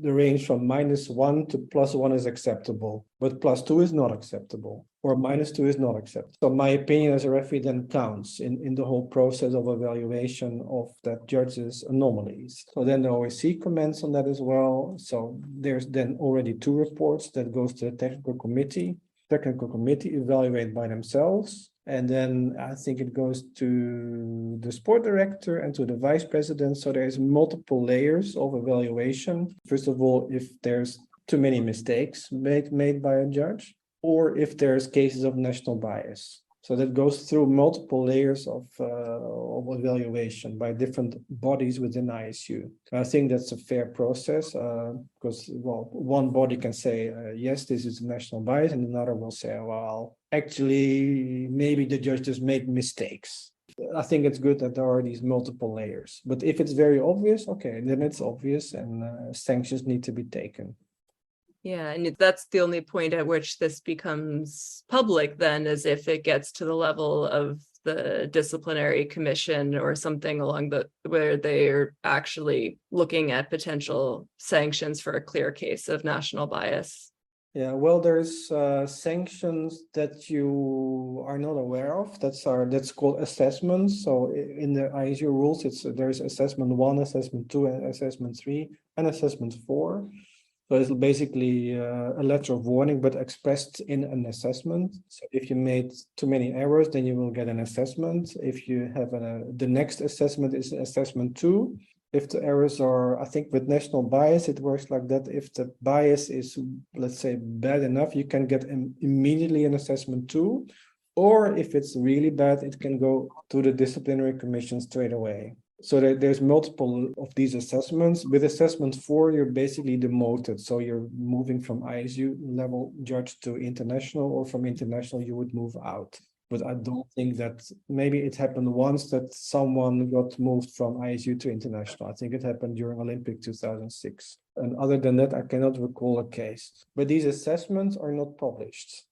the range from -1 to +1 is acceptable, but +2 is not acceptable, or -2 is not acceptable. So my opinion as a referee then counts in the whole process of evaluation of that judge's anomalies. So then the OSC comments on that as well. So there's then already 2 reports that goes to the technical committee. Technical committee evaluate by themselves. And then I think it goes to the sport director and to the vice president. So there's multiple layers of evaluation. First of all, if there's too many mistakes made by a judge, or if there's cases of national bias. So that goes through multiple layers of evaluation by different bodies within ISU. I think that's a fair process because, well, one body can say, yes, this is a national bias, and another will say, well, actually, maybe the judge just made mistakes. I think it's good that there are these multiple layers. But if it's very obvious, okay, then it's obvious and sanctions need to be taken. Yeah, and that's the only point at which this becomes public then, is if it gets to the level of the disciplinary commission or something where they are actually looking at potential sanctions for a clear case of national bias. Yeah, well, there's sanctions that you are not aware of. That's called assessments. So in the ISU rules, there's assessment 1, assessment 2, and assessment 3, and assessment 4. So it's basically a letter of warning, but expressed in an assessment. So if you made too many errors, then you will get an assessment. If you have the next assessment is assessment 2. If the errors are, I think with national bias, it works like that. If the bias is, let's say, bad enough, you can get immediately an assessment 2. Or if it's really bad, it can go to the disciplinary commission straight away. So there's multiple of these assessments. With assessment 4, you're basically demoted. So you're moving from ISU level judge to international, or from international, you would move out. But I don't think that, maybe it happened once that someone got moved from ISU to international. I think it happened during Olympic 2006. And other than that, I cannot recall a case. But these assessments are not published.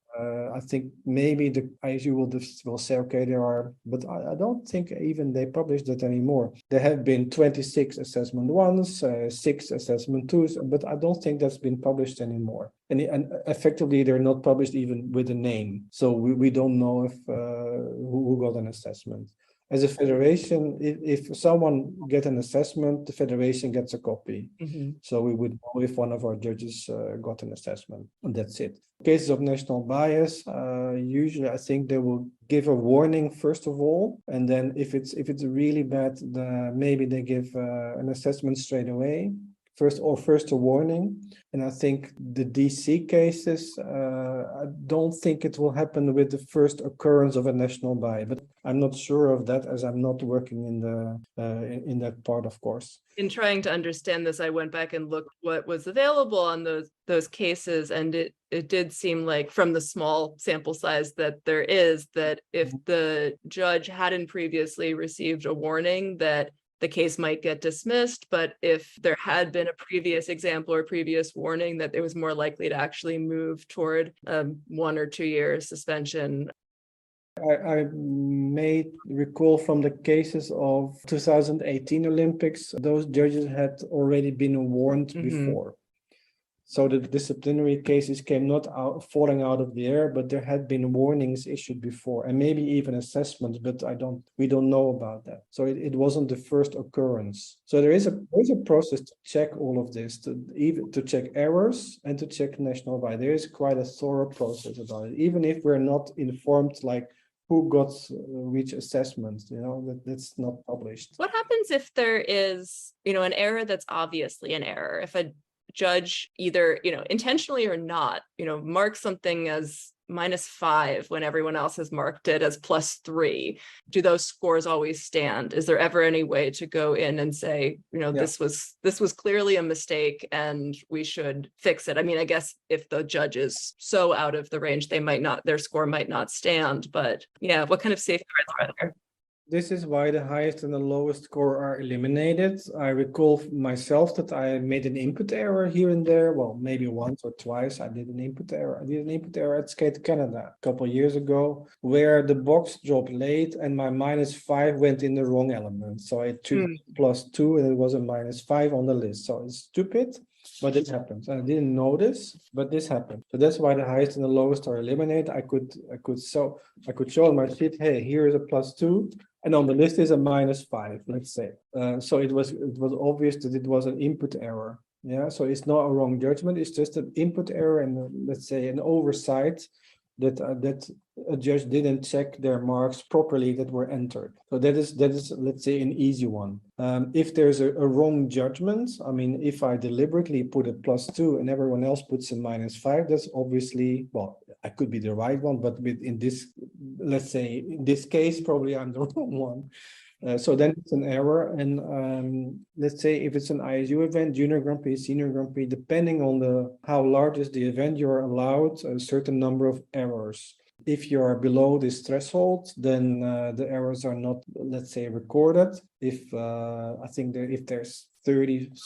I think maybe the ISU will say, okay, there are, but I don't think even they publish that anymore. There have been 26 assessment 1s, 6 assessment 2s, but I don't think that's been published anymore. And effectively, they're not published even with a name. So we don't know if who got an assessment. As a federation, if someone gets an assessment, the federation gets a copy. Mm-hmm. So we would know if one of our judges got an assessment, and that's it. Cases of national bias, usually I think they will give a warning first of all, and then if it's really bad, maybe they give an assessment straight away. first a warning. And I think the DC cases, I don't think it will happen with the first occurrence of a national buy, but I'm not sure of that as I'm not working in the in that part, of course. In trying to understand this, I went back and looked what was available on those cases, and it did seem like from the small sample size that there is, that if the judge hadn't previously received a warning, that the case might get dismissed, but if there had been a previous example or previous warning, that it was more likely to actually move toward 1 or 2 year suspension. I may recall from the cases of 2018 Olympics, those judges had already been warned before. So the disciplinary cases came not out, falling out of the air, but there had been warnings issued before, and maybe even assessments, but we don't know about that. So it wasn't the first occurrence. So there is a process to check all of this, to check errors and to check national buy. There is quite a thorough process about it, even if we're not informed, like who got which assessments, that's not published. What happens if there is, an error that's obviously an error? If a judge either, intentionally or not, marks something as -5 when everyone else has marked it as +3, do those scores always stand? Is there ever any way to go in and say, this was clearly a mistake and we should fix it? I mean, I guess if the judge is so out of the range, their score might not stand, but yeah, what kind of safeguards are there? This is why the highest and the lowest score are eliminated. I recall myself that I made an input error here and there. Well, maybe once or twice I did an input error. I did an input error at Skate Canada a couple of years ago, where the box dropped late and my -5 went in the wrong element. So I took +2 and it was a -5 on the list. So it's stupid, but it happens. I didn't know this, but this happened. So that's why the highest and the lowest are eliminated. I could show on my sheet, hey, here is a +2. And on the list is a -5, let's say. So it was obvious that it was an input error. Yeah, so it's not a wrong judgment. It's just an input error and let's say an oversight that a judge didn't check their marks properly that were entered. So that is let's say an easy one. If there's a wrong judgment, I mean, if I deliberately put a +2 and everyone else puts a -5, that's obviously, well, I could be the right one, but in this case, probably I'm the wrong one. So then it's an error. And let's say if it's an ISU event, Junior Grand Prix, Senior Grand Prix, depending on how large is the event, you're allowed a certain number of errors. If you are below this threshold, then the errors are not, let's say, recorded. If I think if there's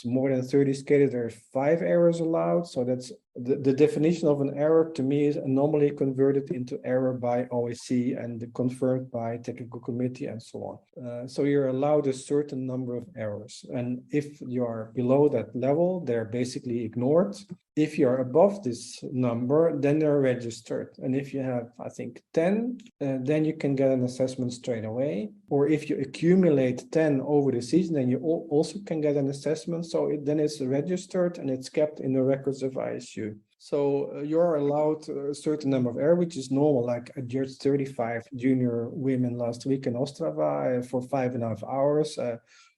more than 30 skaters, there are 5 errors allowed. So that's the definition of an error to me is anomaly converted into error by OAC and confirmed by technical committee and so on. So you're allowed a certain number of errors. And if you are below that level, they're basically ignored. If you're above this number, then they're registered. And if you have, I think, 10, then you can get an assessment straight away. Or if you accumulate 10 over the season, then you also can get an assessment. So then it's registered and it's kept in the records of ISU. So you're allowed a certain number of errors, which is normal. Like I judged 35 junior women last week in Ostrava for 5.5 hours.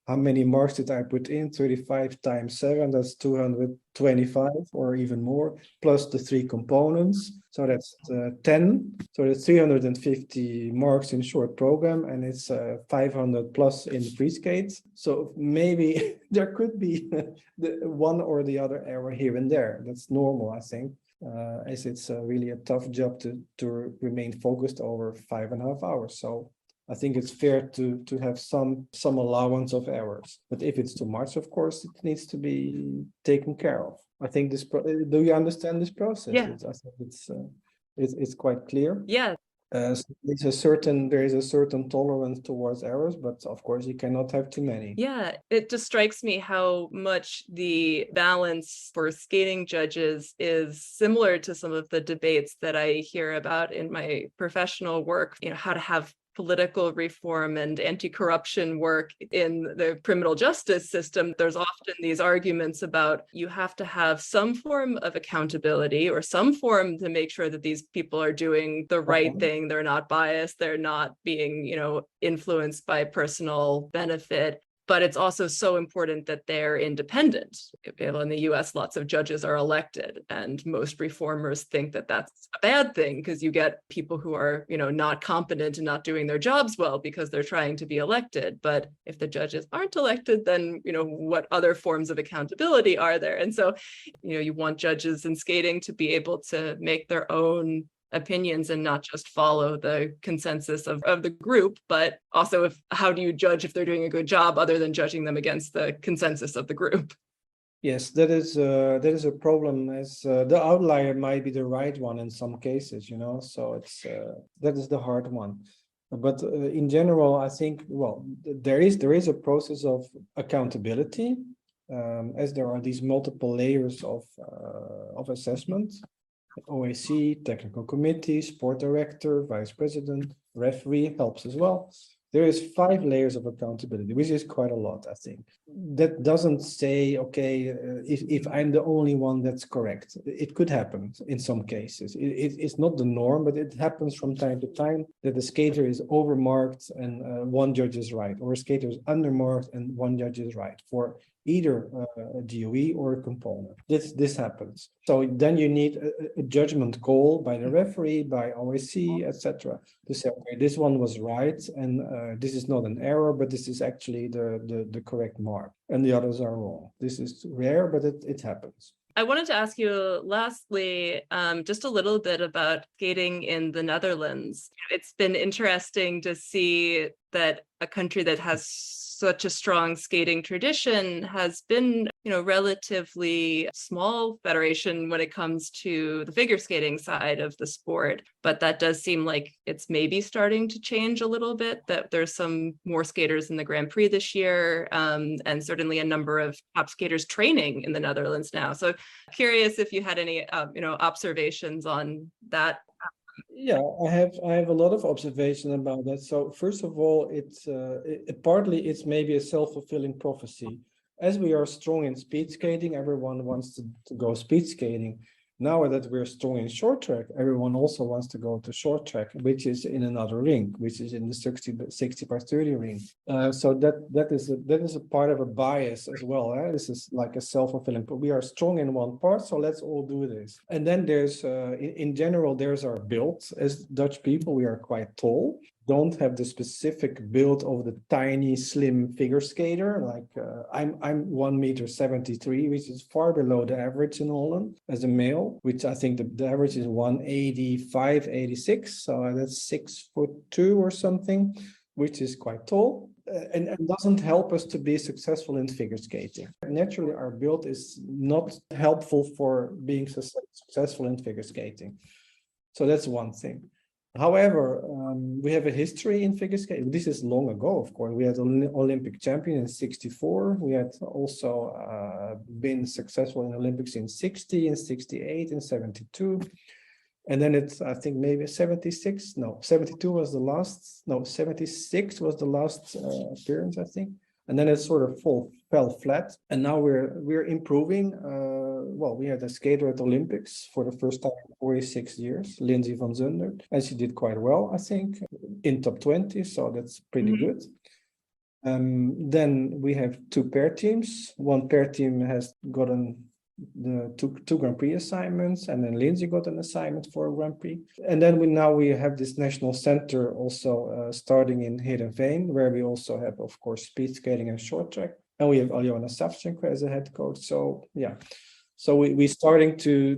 How many marks did I put in? 35 times 7, that's 225 or even more, plus the 3 components. So that's 10. So that's 350 marks in short program, and it's 500 plus in free skates. So maybe there could be the one or the other error here and there. That's normal, I think. As it's really a tough job to remain focused over 5.5 hours. So I think it's fair to have some allowance of errors, but if it's too much, of course, it needs to be taken care of. I think do you understand this process? Yeah. I think it's quite clear. Yeah. So there is a certain tolerance towards errors, but of course you cannot have too many. Yeah, it just strikes me how much the balance for skating judges is similar to some of the debates that I hear about in my professional work, how to have political reform and anti-corruption work in the criminal justice system. There's often these arguments about you have to have some form of accountability or some form to make sure that these people are doing the right thing. They're not biased. They're not being, influenced by personal benefit. but it's also so important that they're independent. In the US, lots of judges are elected, and most reformers think that that's a bad thing because you get people who are, not competent and not doing their jobs well because they're trying to be elected. But if the judges aren't elected, then, what other forms of accountability are there? And so, you want judges in skating to be able to make their own opinions and not just follow the consensus of the group, but also how do you judge if they're doing a good job other than judging them against the consensus of the group? Yes, that is a problem, as the outlier might be the right one in some cases, so it's that is the hard one. But in general, I think, well, there is a process of accountability, as there are these multiple layers of assessment. OAC, technical committee, sport director, vice president, referee helps as well. There is 5 layers of accountability, which is quite a lot, I think. That doesn't say, okay, if I'm the only one that's correct. It could happen in some cases. It's not the norm, but it happens from time to time that the skater is overmarked and one judge is right, or a skater is undermarked and one judge is right for either a GOE or a component. This happens. So then you need a judgment call by the referee, by OAC, etc., to say, okay, this one was right, and this is not an error, but this is actually the correct mark, and the others are wrong. This is rare, but it happens. I wanted to ask you lastly, just a little bit about skating in the Netherlands. It's been interesting to see that a country that has such a strong skating tradition has been, relatively small federation when it comes to the figure skating side of the sport. But that does seem like it's maybe starting to change a little bit, that there's some more skaters in the Grand Prix this year, and certainly a number of top skaters training in the Netherlands now. So curious if you had any, observations on that. Yeah, I have a lot of observation about that. So first of all, it's partly it's maybe a self-fulfilling prophecy. As we are strong in speed skating, everyone wants to go speed skating. Now that we're strong in short track, everyone also wants to go to short track, which is in another rink, which is in the 60 by 30 rink. So that is a part of a bias as well. This is like a self-fulfilling, but we are strong in one part, so let's all do this. And then there's, in general, there's our build. As Dutch people, we are quite tall. Don't have the specific build of the tiny, slim figure skater. Like I'm 1.73 meters, which is far below the average in Holland as a male, which I think the average is 185, 86. So that's 6'2" or something, which is quite tall. And doesn't help us to be successful in figure skating. Naturally, our build is not helpful for being successful in figure skating. So that's one thing. However, we have a history in figure skating. This is long ago, of course. We had an Olympic champion in 1964. We had also been successful in Olympics in 1960, in 1968, in 1972. And then it's, I think, maybe 76. No, 72 was the last. No, 76 was the last appearance, I think. And then it sort of fell flat. And now we're improving. Well, we had a skater at the Olympics for the first time in 46 years, Lindsay van Zundert, and she did quite well, I think, in top 20. So that's pretty good. Then we have 2 pair teams. One pair team has gotten the two Grand Prix assignments, and then Lindsay got an assignment for a Grand Prix. And then we have this national center also starting in Heerenveen, where we also have, of course, speed skating and short track. And we have Aljona Savchenko as a head coach. So yeah. So we're starting to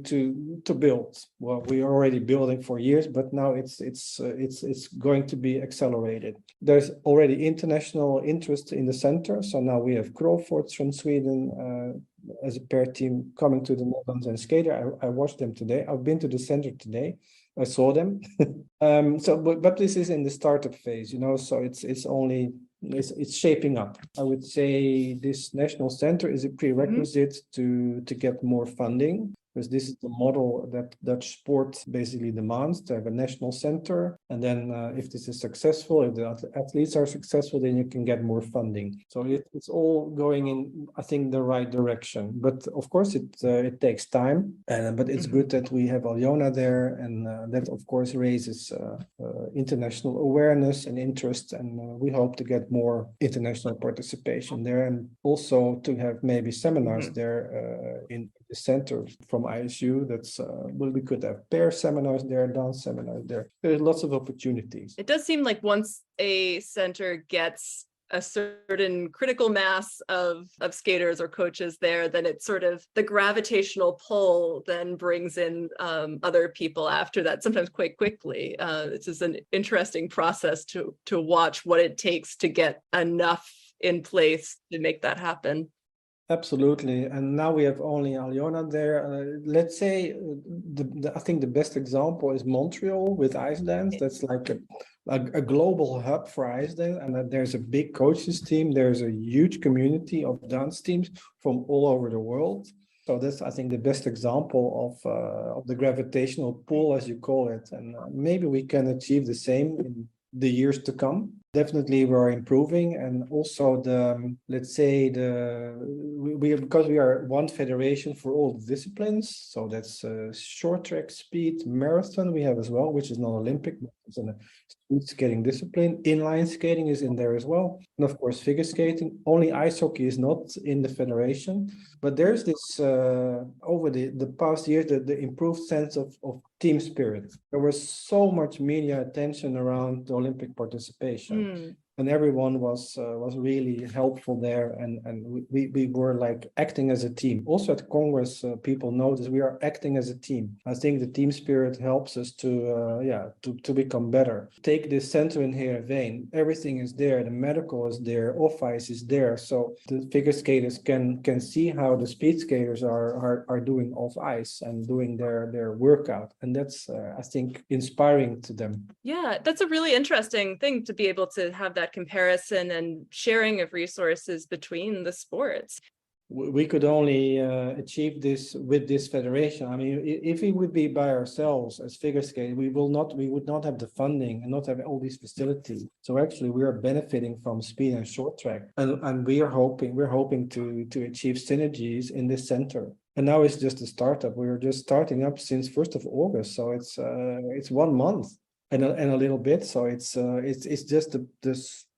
build. Well, we're already building for years, but now it's going to be accelerated. There's already international interest in the center. So now we have Crawfords from Sweden as a pair team coming to the Netherlands and skater. I watched them today. I've been to the center today. I saw them. But this is in the startup phase, so it's shaping up. I would say this national center is a prerequisite to get more funding. because this is the model that Dutch sport basically demands, to have a national center. And then if this is successful, if the athletes are successful, then you can get more funding. So it's all going in, I think, the right direction. But of course, it takes time. But it's good that we have Aljona there, and that, of course, raises international awareness and interest. And we hope to get more international participation there, and also to have maybe seminars there in the center from ISU. That's we could have pair seminars there, dance seminars there. There's lots of opportunities. It does seem like once a center gets a certain critical mass of skaters or coaches there, then it's sort of the gravitational pull then brings in other people after that, sometimes quite quickly. This is an interesting process to watch what it takes to get enough in place to make that happen. Absolutely, and now we have only Aljona there. Let's say I think the best example is Montreal with ice dance. That's like a global hub for ice dance, and there's a big coaches team. There's a huge community of dance teams from all over the world. So that's, I think, the best example of the gravitational pull, as you call it, and maybe we can achieve the same in the years to come. Definitely we're improving, and also because we are one federation for all the disciplines. So that's short track, speed, marathon we have as well, which is not Olympic, but it's a speed skating discipline. Inline skating is in there as well, and of course figure skating. Only ice hockey is not in the federation, but there's this over the past years the improved sense of team spirit. There was so much media attention around the Olympic participation. And everyone was really helpful there, and we were like acting as a team. Also at Congress, people notice we are acting as a team. I think the team spirit helps us to become better. Take this center in Heerenveen, everything is there. The medical is there, off ice is there, so the figure skaters can see how the speed skaters are doing off ice and doing their workout, and that's I think inspiring to them. Yeah, that's a really interesting thing to be able to have that comparison and sharing of resources between the sports. We could only achieve this with this federation. I mean, if we would be by ourselves as figure skate, we would not have the funding and not have all these facilities. So actually, we are benefiting from speed and short track, and we're hoping to achieve synergies in this center. And now it's just a startup. We're just starting up since 1st of August, so it's 1 month and a little bit. So it's just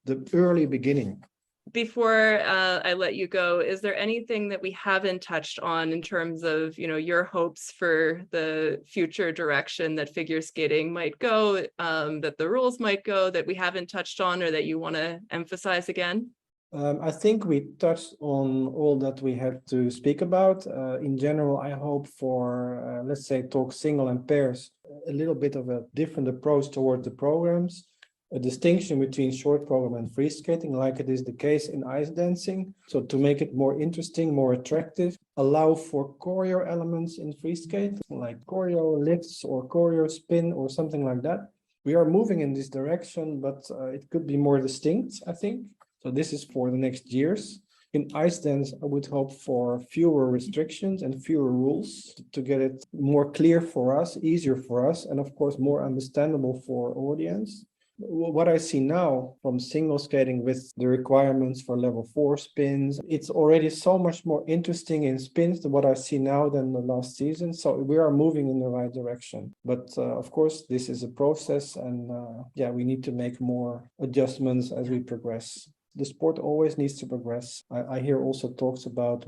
the early beginning. Before I let you go, is there anything that we haven't touched on in terms of, your hopes for the future direction that figure skating might go, that the rules might go, that we haven't touched on or that you want to emphasize again? I think we touched on all that we had to speak about. In general, I hope for, let's say, talk single and pairs, a little bit of a different approach toward the programs. A distinction between short program and free skating, like it is the case in ice dancing. So to make it more interesting, more attractive, allow for choreo elements in free skate, like choreo lifts or choreo spin or something like that. We are moving in this direction, but it could be more distinct, I think. So this is for the next years. In ice dance, I would hope for fewer restrictions and fewer rules to get it more clear for us, easier for us, and of course more understandable for audience. What I see now from single skating with the requirements for level 4 spins, it's already so much more interesting in spins than what I see now than the last season. So we are moving in the right direction. But of course, this is a process, and we need to make more adjustments as we progress. The sport always needs to progress. I hear also talks about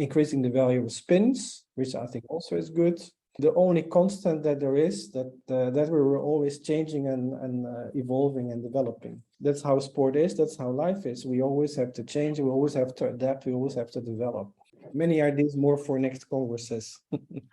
increasing the value of spins, which I think also is good. The only constant that there is that we were always changing and evolving and developing. That's how sport is. That's how life is. We always have to change. We always have to adapt. We always have to develop. Many ideas more for next congresses.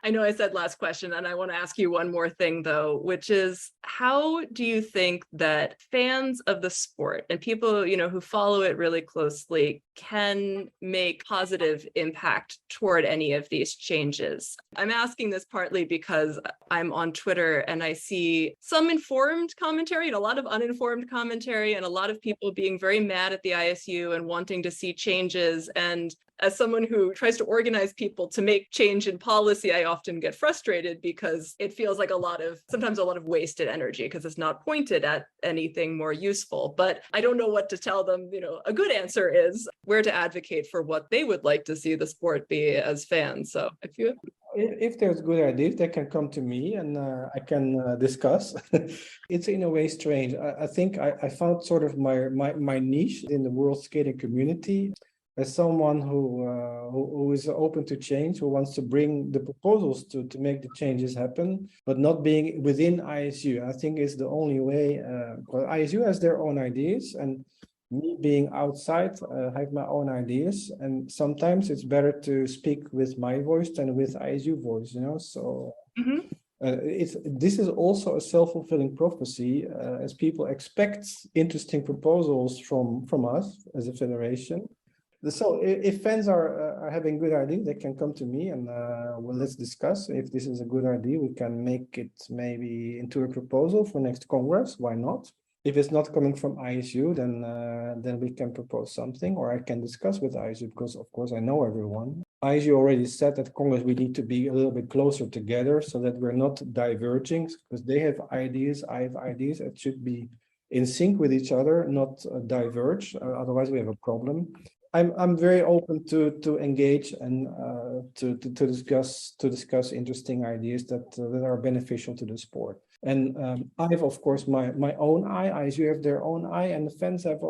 I know I said last question, and I want to ask you one more thing, though, which is, how do you think that fans of the sport and people, who follow it really closely can make positive impact toward any of these changes? I'm asking this partly because I'm on Twitter and I see some informed commentary and a lot of uninformed commentary, and a lot of people being very mad at the ISU and wanting to see changes. And as someone who tries to organize people to make change in policy, I often get frustrated because it feels like sometimes a lot of wasted energy because it's not pointed at anything more useful. But I don't know what to tell them. A good answer is where to advocate for what they would like to see the sport be as fans. So if there's good ideas, they can come to me and I can discuss. It's in a way strange. I think I found sort of my niche in the world skating community as someone who is open to change, who wants to bring the proposals to make the changes happen, but not being within ISU. I think is the only way. Well, ISU has their own ideas, and me being outside, I have my own ideas, and sometimes it's better to speak with my voice than with ISU voice, so this is also a self-fulfilling prophecy, as people expect interesting proposals from us as a federation. So if fans are having good ideas, they can come to me and let's discuss. If this is a good idea, we can make it maybe into a proposal for next Congress. Why not? If it's not coming from ISU, then we can propose something, or I can discuss with ISU, because of course I know everyone. ISU already said at Congress we need to be a little bit closer together so that we're not diverging, because they have ideas, I have ideas. It should be in sync with each other, not diverge. Otherwise, we have a problem. I'm very open to engage and to discuss interesting ideas that are beneficial to the sport. And I have, of course, my own eye. ISU have their own eye, and the fans have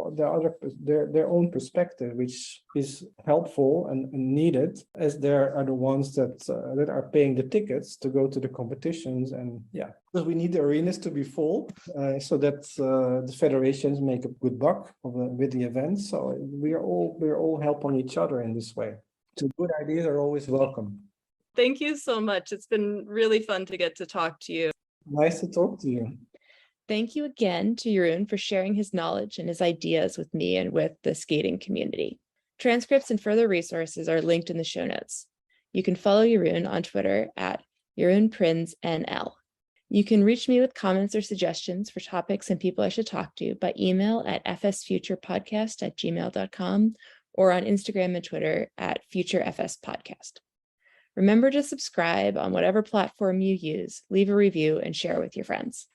their own perspective, which is helpful and needed, as they are the ones that are paying the tickets to go to the competitions. And because we need the arenas to be full, so that the federations make a good buck with the events. So we're all helping each other in this way. So good ideas are always welcome. Thank you so much. It's been really fun to get to talk to you. Nice to talk to you. Thank you again to Jeroen for sharing his knowledge and his ideas with me and with the skating community. Transcripts and further resources are linked in the show notes. You can follow Jeroen on Twitter at Jeroen Prins NL. You can reach me with comments or suggestions for topics and people I should talk to by email at fsfuturepodcast@gmail.com or on Instagram and Twitter at futurefspodcast. Remember to subscribe on whatever platform you use, leave a review, and share with your friends.